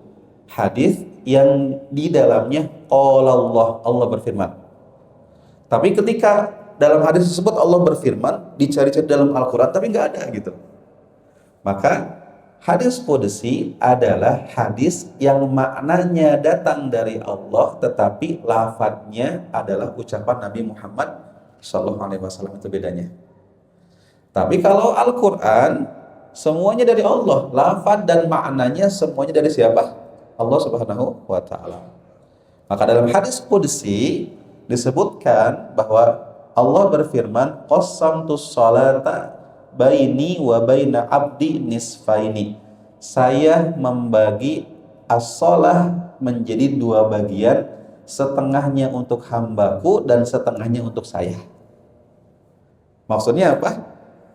hadis yang di dalamnya qala Allah berfirman. Tapi ketika dalam hadis tersebut Allah berfirman, dicari-cari dalam Al-Qur'an tapi nggak ada gitu. Maka hadis qudsi adalah hadis yang maknanya datang dari Allah tetapi lafadznya adalah ucapan Nabi Muhammad SAW. Itu bedanya. Tapi kalau Al-Quran semuanya dari Allah, lafadz dan maknanya semuanya dari siapa? Allah Subhanahu wa taala. Maka dalam hadis qudsi disebutkan bahwa Allah berfirman, qasamtus salata baini wa baina abdi nisfaini. Saya membagi as-shalah menjadi dua bagian, setengahnya untuk hambaku dan setengahnya untuk saya. Maksudnya apa?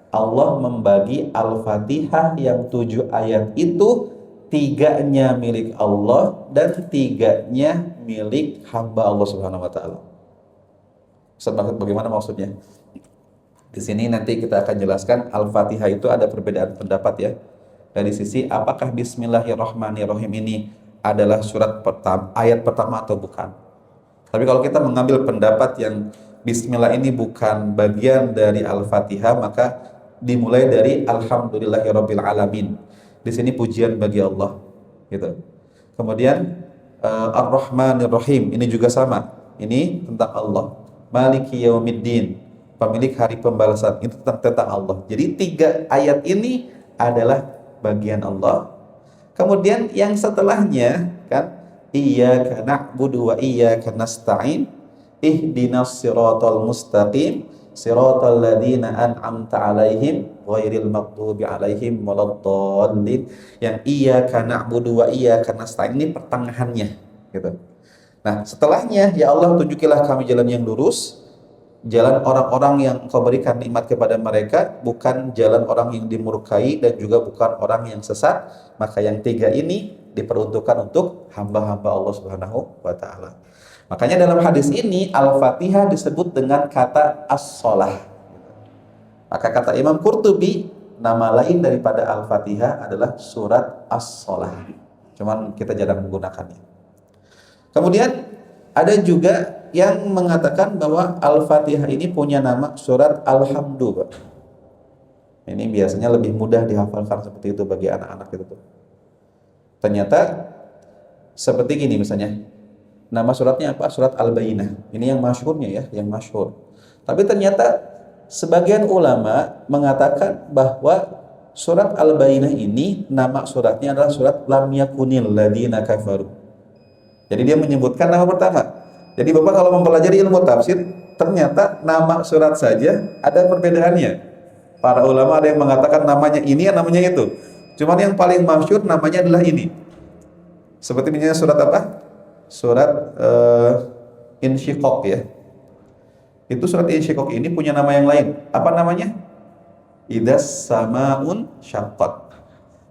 Allah membagi Al-Fatihah yang 7 ayat itu, 3-nya milik Allah dan 3-nya milik hamba Allah Subhanahu wa taala. Ustaz, bagaimana maksudnya? Di sini nanti kita akan jelaskan Al-Fatihah itu ada perbedaan pendapat ya. Dari sisi apakah Bismillahirrahmanirrahim ini adalah surat pertama, ayat pertama atau bukan. Tapi kalau kita mengambil pendapat yang Bismillah ini bukan bagian dari Al-Fatihah, maka dimulai dari Alhamdulillahirabbil alamin. Di sini pujian bagi Allah, gitu. Kemudian Ar-Rahmanir-Rahim ini juga sama. Ini tentang Allah. Maliki Yaumiddin, pemilik hari pembalasan, itu tentang Allah. Jadi 3 ayat ini adalah bagian Allah. Kemudian yang setelahnya kan, iyyaka na'budu wa iyyaka nasta'in ihdinas siratal mustaqim siratal ladzina an'amta 'alaihim ghairil maghdubi 'alaihim waladdallin. Yang iyyaka na'budu wa iyyaka nasta'in ini pertengahannya gitu. Nah, setelahnya, ya Allah tunjukilah kami jalan yang lurus, jalan orang-orang yang Engkau berikan nikmat kepada mereka, bukan jalan orang yang dimurkai dan juga bukan orang yang sesat. Maka yang 3 ini diperuntukkan untuk hamba-hamba Allah Subhanahu wa taala. Makanya dalam hadis ini Al-Fatihah disebut dengan kata as-shalah. Maka kata Imam Qurtubi, nama lain daripada Al-Fatihah adalah surat as-shalah. Cuman kita jarang menggunakannya. Kemudian ada juga yang mengatakan bahwa Al-Fatihah ini punya nama surat Alhamdu. Ini biasanya lebih mudah dihafalkan seperti itu bagi anak-anak itu tuh. Ternyata seperti gini misalnya. Nama suratnya apa? Surat Al-Bayyinah. Ini yang masyhurnya ya, yang masyhur. Tapi ternyata sebagian ulama mengatakan bahwa surat Al-Bayyinah ini nama suratnya adalah surat Lam Yakunil Ladzina Kafaru. Jadi dia menyebutkan nama pertama. Jadi Bapak kalau mempelajari ilmu tafsir, ternyata nama surat saja ada perbedaannya. Para ulama ada yang mengatakan namanya ini, namanya itu. Cuman yang paling masyhur namanya adalah ini. Seperti misalnya surat apa? Surat Insyiqaq ya. Itu surat Insyiqaq ini punya nama yang lain. Apa namanya? Idzas samaun syaqqat.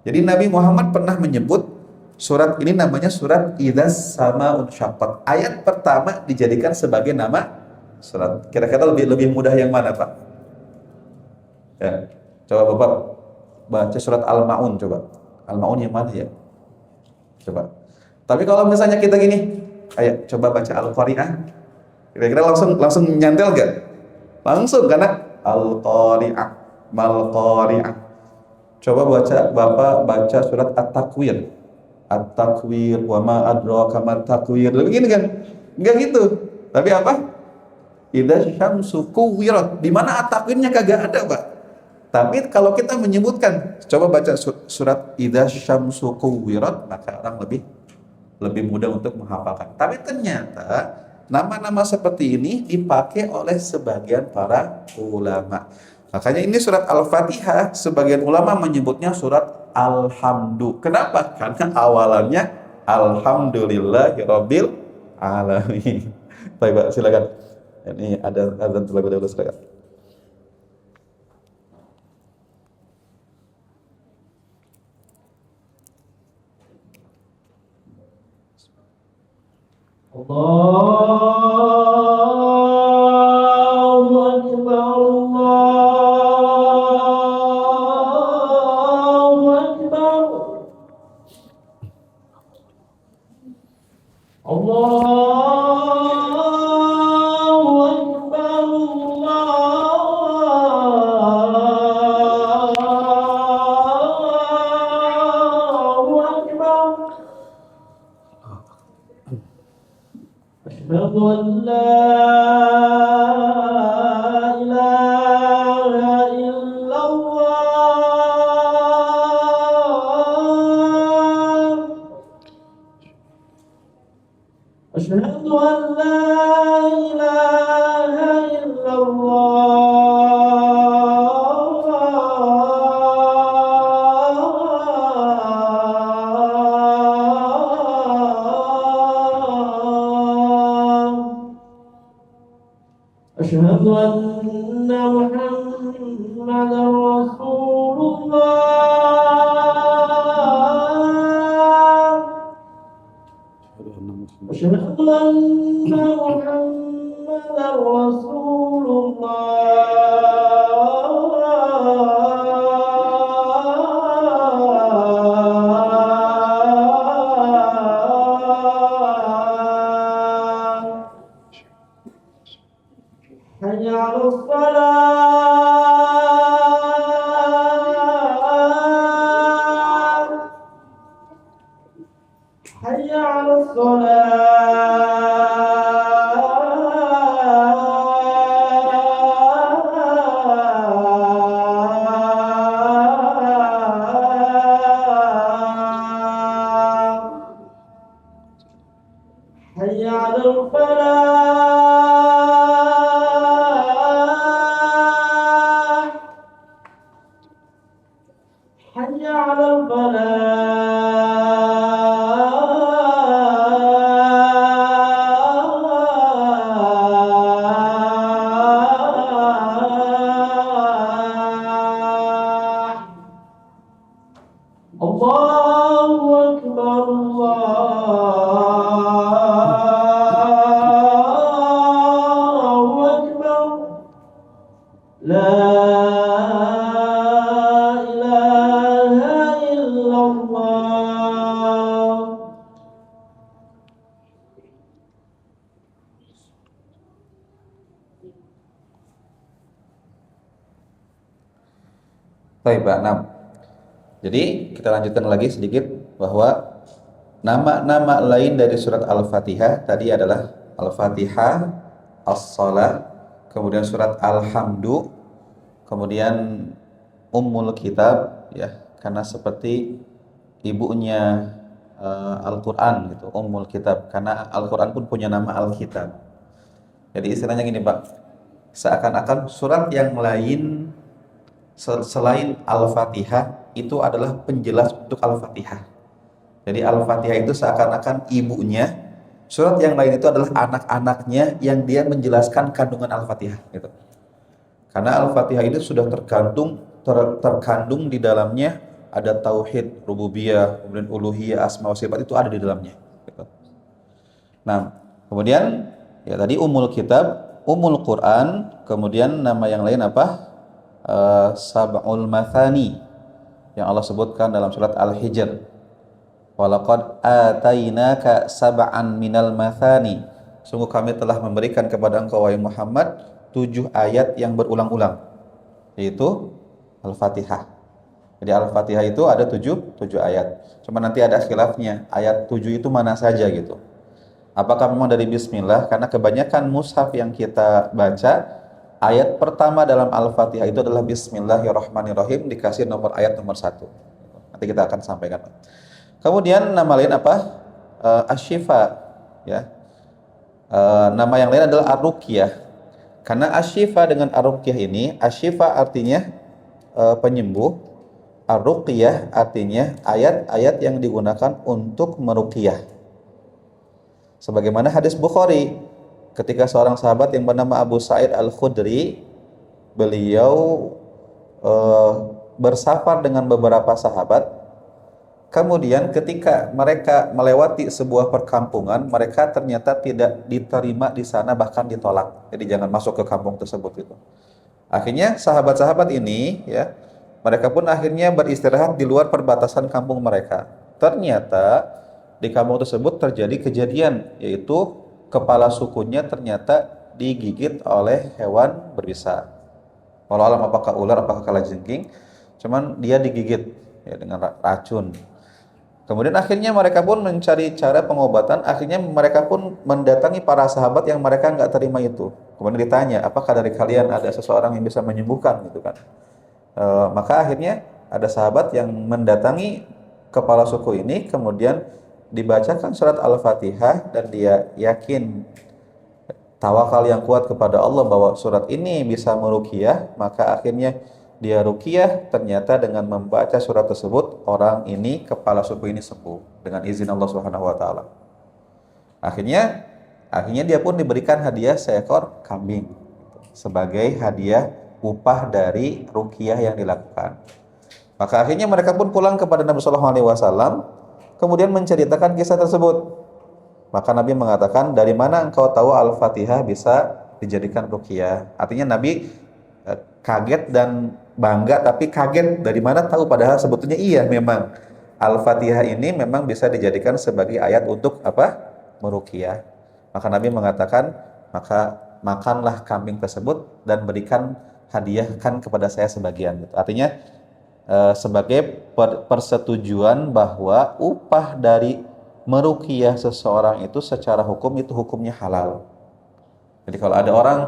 Jadi Nabi Muhammad pernah menyebut surat ini namanya surat Idzas samaun syaqqat. Ayat pertama dijadikan sebagai nama surat. Kira-kira lebih mudah yang mana, Pak? Ya. Coba Bapak baca surat Al-Maun coba. Al-Maun yang mana ya? Coba. Tapi kalau misalnya kita gini, ayo coba baca Al-Qari'ah. Kira-kira langsung nyantel gak? Langsung, karena Al-Qari'ah, Mal-Qari'ah. Coba Bapak baca surat At-Takwir. at-takwir, wa ma adraka mat takwir. Begini kan? Enggak gitu. Tapi apa? Idza syamsu kuwirat. Di mana at-takwirnya kagak ada, Pak. Tapi kalau kita menyebutkan, coba baca surat Idza syamsu kuwirat, maka orang lebih lebih mudah untuk menghafalkan. Tapi ternyata nama-nama seperti ini dipakai oleh sebagian para ulama. Makanya ini surat Al-Fatihah, sebagian ulama menyebutnya surat Alhamdu. Kenapa? Karena awalannya Alhamdulillahirabbil alamin. Baik, Pak, silakan. Ini ada azan terlebih dahulu, silakan. Allahu Akbar, Allahu Akbar, Allahu Akbar, Allahu Akbar. أشهد أن لا إله إلا الله. أشهد أن لا إله إلا الله. أشهد أن محمدا رسول الله. أشهد أن محمدا رسول الله. حي على الصلاة، حي على الصلاة، حي على الفلاح، حي على الفلاح. الله أكبر، الله أكبر. لا إله إلا الله. Baik, Pak. Nah, jadi kita lanjutkan lagi sedikit bahwa nama-nama lain dari surat Al-Fatihah tadi adalah Al-Fatihah, As-Salah, kemudian surat Alhamdu, kemudian Ummul Kitab, ya, karena seperti ibunya Al-Quran gitu, Ummul Kitab, karena Al-Quran pun punya nama Al-Kitab. Jadi istilahnya gini, Pak, seakan-akan surat yang lain selain Al-Fatihah itu adalah penjelas untuk Al-Fatihah. Jadi Al-Fatihah itu seakan-akan ibunya, surat yang lain itu adalah anak-anaknya yang dia menjelaskan kandungan Al-Fatihah gitu. Karena Al-Fatihah itu sudah terkandung di dalamnya ada tauhid, rububiyah, kemudian uluhiyah, asma wa sifat itu ada di dalamnya gitu. Nah, kemudian ya tadi Ummul Kitab, Ummul Quran, kemudian nama yang lain apa? Sab'ul Mathani yang Allah sebutkan dalam surat Al-Hijr. Walaqad atainaka sab'an minal mathani. Sungguh kami telah memberikan kepada engkau wahai Muhammad 7 ayat yang berulang-ulang, yaitu Al-Fatihah. Jadi Al-Fatihah itu ada 7 ayat. Cuma nanti ada khilafnya, ayat 7 itu mana saja gitu. Apakah memang dari bismillah? Karena kebanyakan mushaf yang kita baca, ayat pertama dalam Al-Fatihah itu adalah Bismillahirrahmanirrahim, dikasih nomor ayat nomor 1. Nanti kita akan sampaikan. Kemudian nama lain apa? Asy-Syifa, ya. Nama yang lain adalah Ar-Ruqyah. Karena Asy-Syifa dengan Ar-Ruqyah ini, Asy-Syifa artinya penyembuh, Ar-Ruqyah artinya ayat-ayat yang digunakan untuk meruqyah. Sebagaimana hadis Bukhari, ketika seorang sahabat yang bernama Abu Sa'id Al-Khudri, beliau bersafar dengan beberapa sahabat. Kemudian ketika mereka melewati sebuah perkampungan, mereka ternyata tidak diterima di sana, bahkan ditolak. Jadi jangan masuk ke kampung tersebut itu. Akhirnya sahabat-sahabat ini, ya, mereka pun akhirnya beristirahat di luar perbatasan kampung mereka. Ternyata di kampung tersebut terjadi kejadian, yaitu kepala sukunya ternyata digigit oleh hewan berbisa. Walau alam apakah ular, apakah kalajengking, cuman dia digigit ya, dengan racun. Kemudian akhirnya mereka pun mencari cara pengobatan. Akhirnya mereka pun mendatangi para sahabat yang mereka nggak terima itu. Kemudian ditanya, apakah dari kalian ada seseorang yang bisa menyembuhkan gitu kan? Maka akhirnya ada sahabat yang mendatangi kepala suku ini, kemudian dibacakan surat Al-Fatihah dan dia yakin, tawakal yang kuat kepada Allah bahwa surat ini bisa meruqyah. Maka akhirnya dia ruqyah, ternyata dengan membaca surat tersebut orang ini, kepala suku ini sembuh dengan izin Allah Subhanahu wa taala. Akhirnya dia pun diberikan hadiah seekor kambing sebagai hadiah upah dari ruqyah yang dilakukan. Maka akhirnya mereka pun pulang kepada Nabi Shallallahu alaihi wasallam, kemudian menceritakan kisah tersebut. Maka Nabi mengatakan, dari mana engkau tahu Al-Fatihah bisa dijadikan ruqyah? Artinya Nabi kaget dan bangga, tapi kaget dari mana tahu, padahal sebetulnya iya, memang Al-Fatihah ini memang bisa dijadikan sebagai ayat untuk apa? Meruqyah. Maka Nabi mengatakan, maka makanlah kambing tersebut dan berikan hadiahkan kepada saya sebagian. Artinya sebagai persetujuan bahwa upah dari meruqyah seseorang itu secara hukum itu hukumnya halal. Jadi kalau ada orang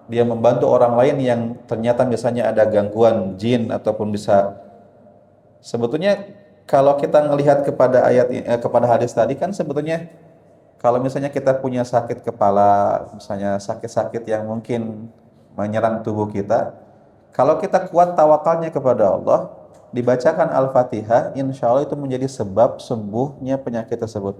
dia membantu orang lain yang ternyata misalnya ada gangguan jin ataupun bisa, sebetulnya kalau kita melihat kepada ayat kepada hadis tadi kan, sebetulnya kalau misalnya kita punya sakit kepala, misalnya sakit-sakit yang mungkin menyerang tubuh kita, kalau kita kuat tawakalnya kepada Allah, dibacakan Al-Fatihah, insya Allah itu menjadi sebab sembuhnya penyakit tersebut.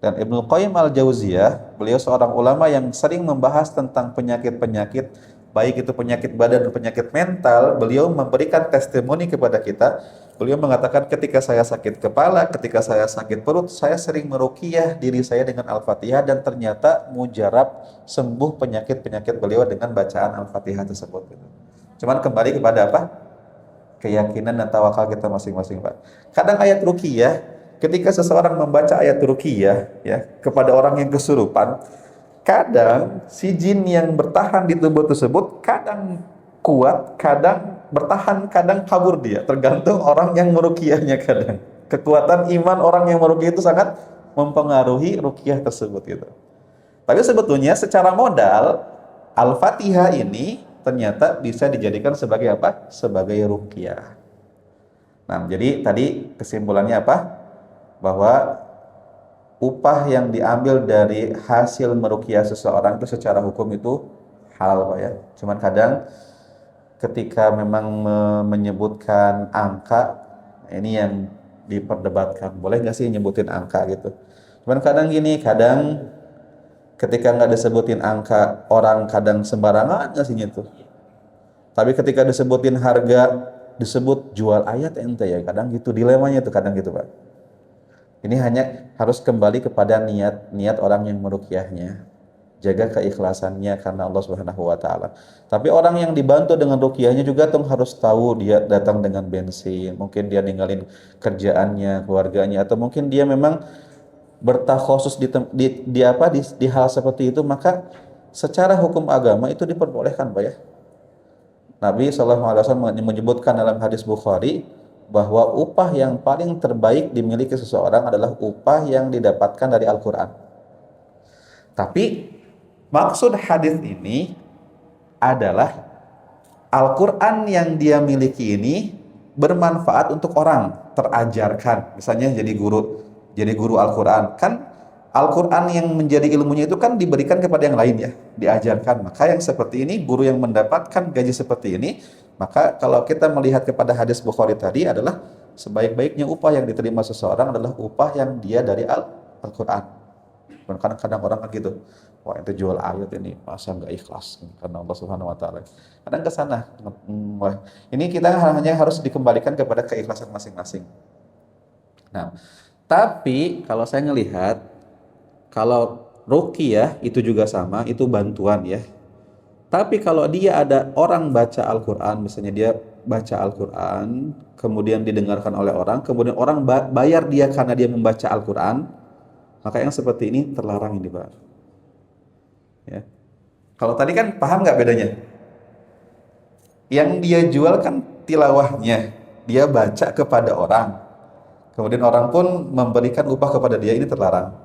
Dan Ibnu Qayyim Al-Jauziyah, beliau seorang ulama yang sering membahas tentang penyakit-penyakit, baik itu penyakit badan dan penyakit mental. Beliau memberikan testimoni kepada kita. Beliau mengatakan, ketika saya sakit kepala, ketika saya sakit perut, saya sering meruqyah diri saya dengan Al-Fatihah dan ternyata mujarab sembuh penyakit-penyakit beliau dengan bacaan Al-Fatihah tersebut. Cuman kembali kepada apa? Keyakinan dan tawakal kita masing-masing, Pak. Kadang ayat ruqyah, ketika seseorang membaca ayat ruqyah ya kepada orang yang kesurupan, kadang si jin yang bertahan di tubuh tersebut kadang kuat, kadang bertahan, kadang kabur dia. Tergantung orang yang meruqyahnya kadang. Kekuatan iman orang yang meruqyah itu sangat mempengaruhi ruqyah tersebut gitu. Tapi sebetulnya secara modal Al-Fatihah ini ternyata bisa dijadikan sebagai apa? Sebagai ruqyah. Nah, jadi tadi kesimpulannya apa? Bahwa upah yang diambil dari hasil meruqyah seseorang itu secara hukum itu halal, Pak ya. Cuman kadang ketika memang menyebutkan angka, ini yang diperdebatkan. Boleh nggak sih nyebutin angka gitu? Cuman kadang gini, kadang ketika nggak disebutin angka, orang kadang sembarangan ngasihnya tuh. Tapi ketika disebutin harga, disebut jual ayat ente ya, kadang gitu dilemanya tuh, kadang gitu Pak. Ini hanya harus kembali kepada niat orang yang meruqyahnya. Jaga keikhlasannya karena Allah Subhanahu wa taala. Tapi orang yang dibantu dengan ruqyahnya juga tuh harus tahu dia datang dengan bensin, mungkin dia ninggalin kerjaannya, keluarganya, atau mungkin dia memang bertakhusus di hal seperti itu, maka secara hukum agama itu diperbolehkan, Pak ya. Nabi SAW menyebutkan dalam hadis Bukhari, bahwa upah yang paling terbaik dimiliki seseorang adalah upah yang didapatkan dari Al-Quran. Tapi maksud hadis ini adalah Al-Quran yang dia miliki ini bermanfaat untuk orang, terajarkan. Misalnya jadi guru Al-Quran. Kan Al-Quran yang menjadi ilmunya itu kan diberikan kepada yang lain ya, diajarkan. Maka yang seperti ini, guru yang mendapatkan gaji seperti ini, maka kalau kita melihat kepada hadis Bukhari tadi adalah sebaik-baiknya upah yang diterima seseorang adalah upah yang dia dari Al-Quran. Kadang-kadang orang kan gitu, wah itu jual ayat ini, masa nggak ikhlas karena Allah Subhanahu Wa Taala. Kadang ke sana, wah ini kita hanya harus dikembalikan kepada keikhlasan masing-masing. Nah, tapi kalau saya ngelihat, kalau ruqyah itu juga sama, itu bantuan ya. Tapi kalau dia ada orang baca Al-Quran, misalnya dia baca Al-Quran, kemudian didengarkan oleh orang, kemudian orang bayar dia karena dia membaca Al-Quran, maka yang seperti ini terlarang ini Pak. Ya. Kalau tadi kan paham nggak bedanya? Yang dia jual kan tilawahnya, dia baca kepada orang, kemudian orang pun memberikan upah kepada dia, ini terlarang.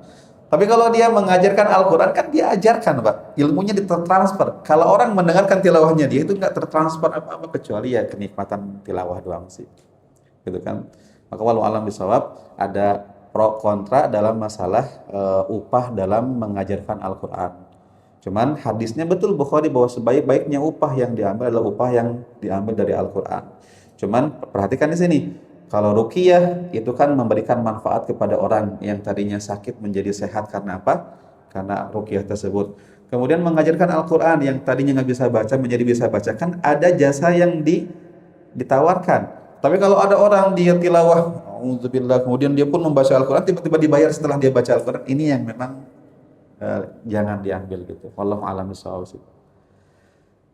Tapi kalau dia mengajarkan Al-Quran kan dia ajarkan Pak, ilmunya ditransfer. Kalau orang mendengarkan tilawahnya dia itu nggak tertransfer apa-apa kecuali ya kenikmatan tilawah doang sih, gitu kan. Maka walau alam bisawab, ada pro kontra dalam masalah upah dalam mengajarkan Al-Quran. Cuman hadisnya betul Bukhari bahwa sebaik-baiknya upah yang diambil adalah upah yang diambil dari Al-Quran. Cuman perhatikan di sini, kalau ruqyah itu kan memberikan manfaat kepada orang yang tadinya sakit menjadi sehat karena apa? Karena ruqyah tersebut. Kemudian mengajarkan Al-Quran yang tadinya nggak bisa baca menjadi bisa baca, kan ada jasa yang ditawarkan. Tapi kalau ada orang dia tilawah, auzubillah, kemudian dia pun membaca Al-Quran, tiba-tiba dibayar setelah dia baca Al-Quran, ini yang memang jangan diambil gitu. Wallahu a'lam bishawab.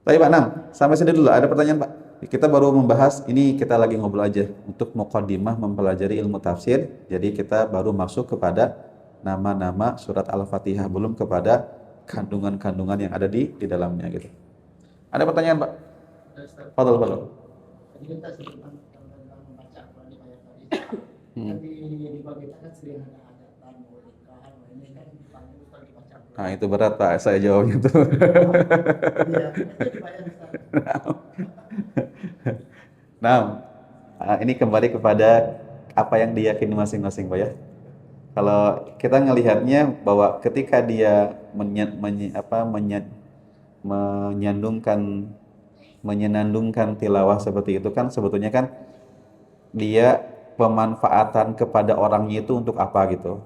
Baik Pak Nam, sampai sini dulu. Ada pertanyaan Pak? Kita baru membahas, ini kita lagi ngobrol aja untuk muqaddimah mempelajari ilmu tafsir. Jadi kita baru masuk kepada nama-nama surat Al-Fatihah, belum kepada kandungan-kandungan yang ada di dalamnya gitu. Ada pertanyaan Pak? Fadhal, fadhal. Tadi kita sebutkan tentang membaca Al-Quran di ayat tadi. Tapi di bab kita kan sering ada hajatan, mau nikahan, ini kan dipanggil untuk dibaca Al-Quran. Nah itu berat Pak, saya jawabnya tuh. Iya, itu dibayar Ustaz. Nah, ini kembali kepada apa yang diyakini masing-masing Pak ya. Kalau kita ngelihatnya bahwa ketika dia menyenandungkan tilawah seperti itu kan sebetulnya kan dia pemanfaatan kepada orangnya itu untuk apa gitu.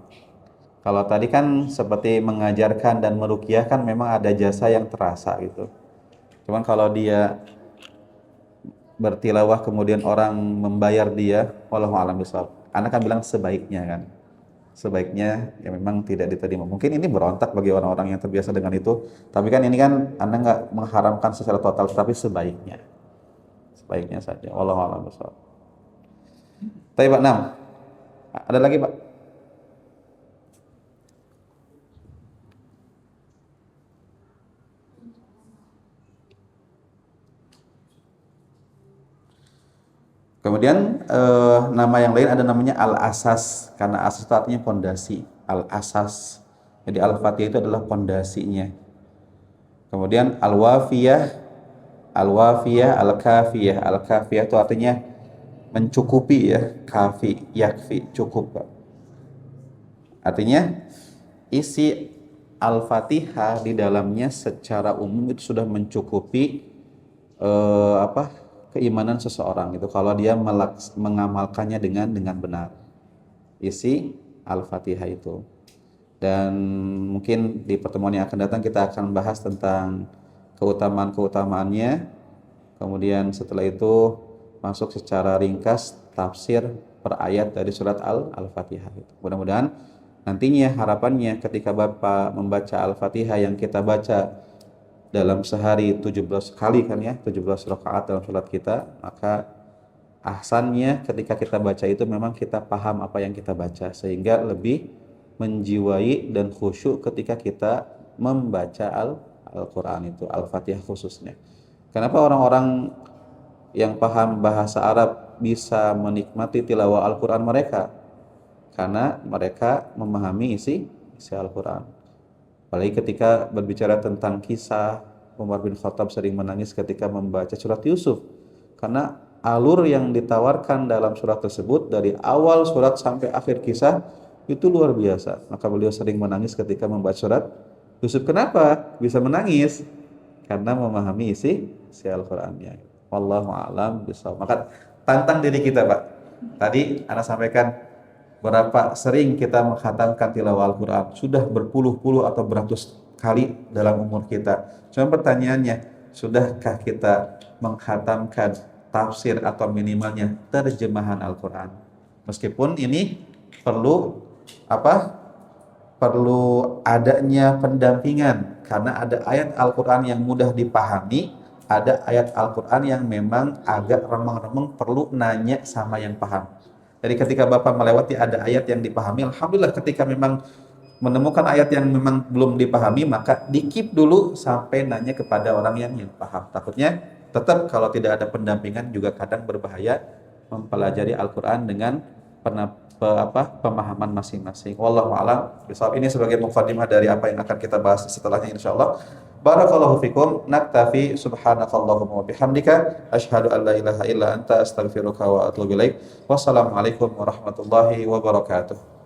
Kalau tadi kan seperti mengajarkan dan meruqyah kan memang ada jasa yang terasa gitu. Cuman kalau dia bertilawah kemudian orang membayar dia, wallahu a'lam bishawab. Anak kan bilang sebaiknya kan. Sebaiknya ya memang tidak diterima. Mungkin ini berontak bagi orang-orang yang terbiasa dengan itu. Tapi kan ini kan Anda nggak mengharamkan secara total, tapi sebaiknya. Sebaiknya saja. Wallahu a'lam bishawab. Tapi Pak Nam, ada lagi Pak? Kemudian nama yang lain ada namanya Al-Asas, karena asas itu artinya pondasi. Al-Asas. Jadi Al-Fatihah itu adalah pondasinya. Kemudian Al-Wafiyah, Al-Wafiyah, Al-Kafiyah. Al-Kafiyah itu artinya mencukupi ya, kafi, yakfi, cukup Pak. Artinya isi Al-Fatihah di dalamnya secara umum itu sudah mencukupi keimanan seseorang itu kalau dia mengamalkannya dengan benar isi Al-Fatihah itu. Dan mungkin di pertemuan yang akan datang kita akan bahas tentang keutamaan-keutamaannya. Kemudian setelah itu masuk secara ringkas tafsir per ayat dari surat Al-Fatihah itu. Mudah-mudahan nantinya harapannya ketika Bapak membaca Al-Fatihah yang kita baca dalam sehari 17 kali kan ya, 17 rakaat dalam sholat kita, maka ahsannya ketika kita baca itu memang kita paham apa yang kita baca sehingga lebih menjiwai dan khusyuk ketika kita membaca Al-Quran itu, Al-Fatihah khususnya. Kenapa orang-orang yang paham bahasa Arab bisa menikmati tilawah Al-Quran mereka karena mereka memahami isi Al-Quran. Apalagi ketika berbicara tentang kisah Umar bin Khattab sering menangis ketika membaca surat Yusuf karena alur yang ditawarkan dalam surat tersebut dari awal surat sampai akhir kisah itu luar biasa. Maka beliau sering menangis ketika membaca surat Yusuf. Kenapa bisa menangis? Karena memahami isi Al-Qur'annya. Wallahu a'lam bishawab. Maka tantang diri kita, Pak. Tadi Anda sampaikan berapa sering kita menghatamkan tilawah Al-Qur'an? Sudah berpuluh-puluh atau beratus kali dalam umur kita. Cuma pertanyaannya, sudahkah kita menghatamkan tafsir atau minimalnya terjemahan Al-Qur'an? Meskipun ini perlu apa? Perlu adanya pendampingan karena ada ayat Al-Qur'an yang mudah dipahami, ada ayat Al-Qur'an yang memang agak remang-remang perlu nanya sama yang paham. Jadi ketika Bapak melewati ada ayat yang dipahami, alhamdulillah. Ketika memang menemukan ayat yang memang belum dipahami, maka di-keep dulu sampai nanya kepada orang yang paham. Takutnya tetap kalau tidak ada pendampingan juga kadang berbahaya mempelajari Al-Qur'an dengan pemahaman masing-masing. Wallahu a'lam bishawab. Ini sebagai mukadimah dari apa yang akan kita bahas setelahnya insyaallah. Barakallahu fikum. Naktafi subhanakallahumma wa bihamdika asyhadu an la ilaha illa anta astaghfiruka wa atubu ilaik. Wassalamualaikum warahmatullahi wabarakatuh.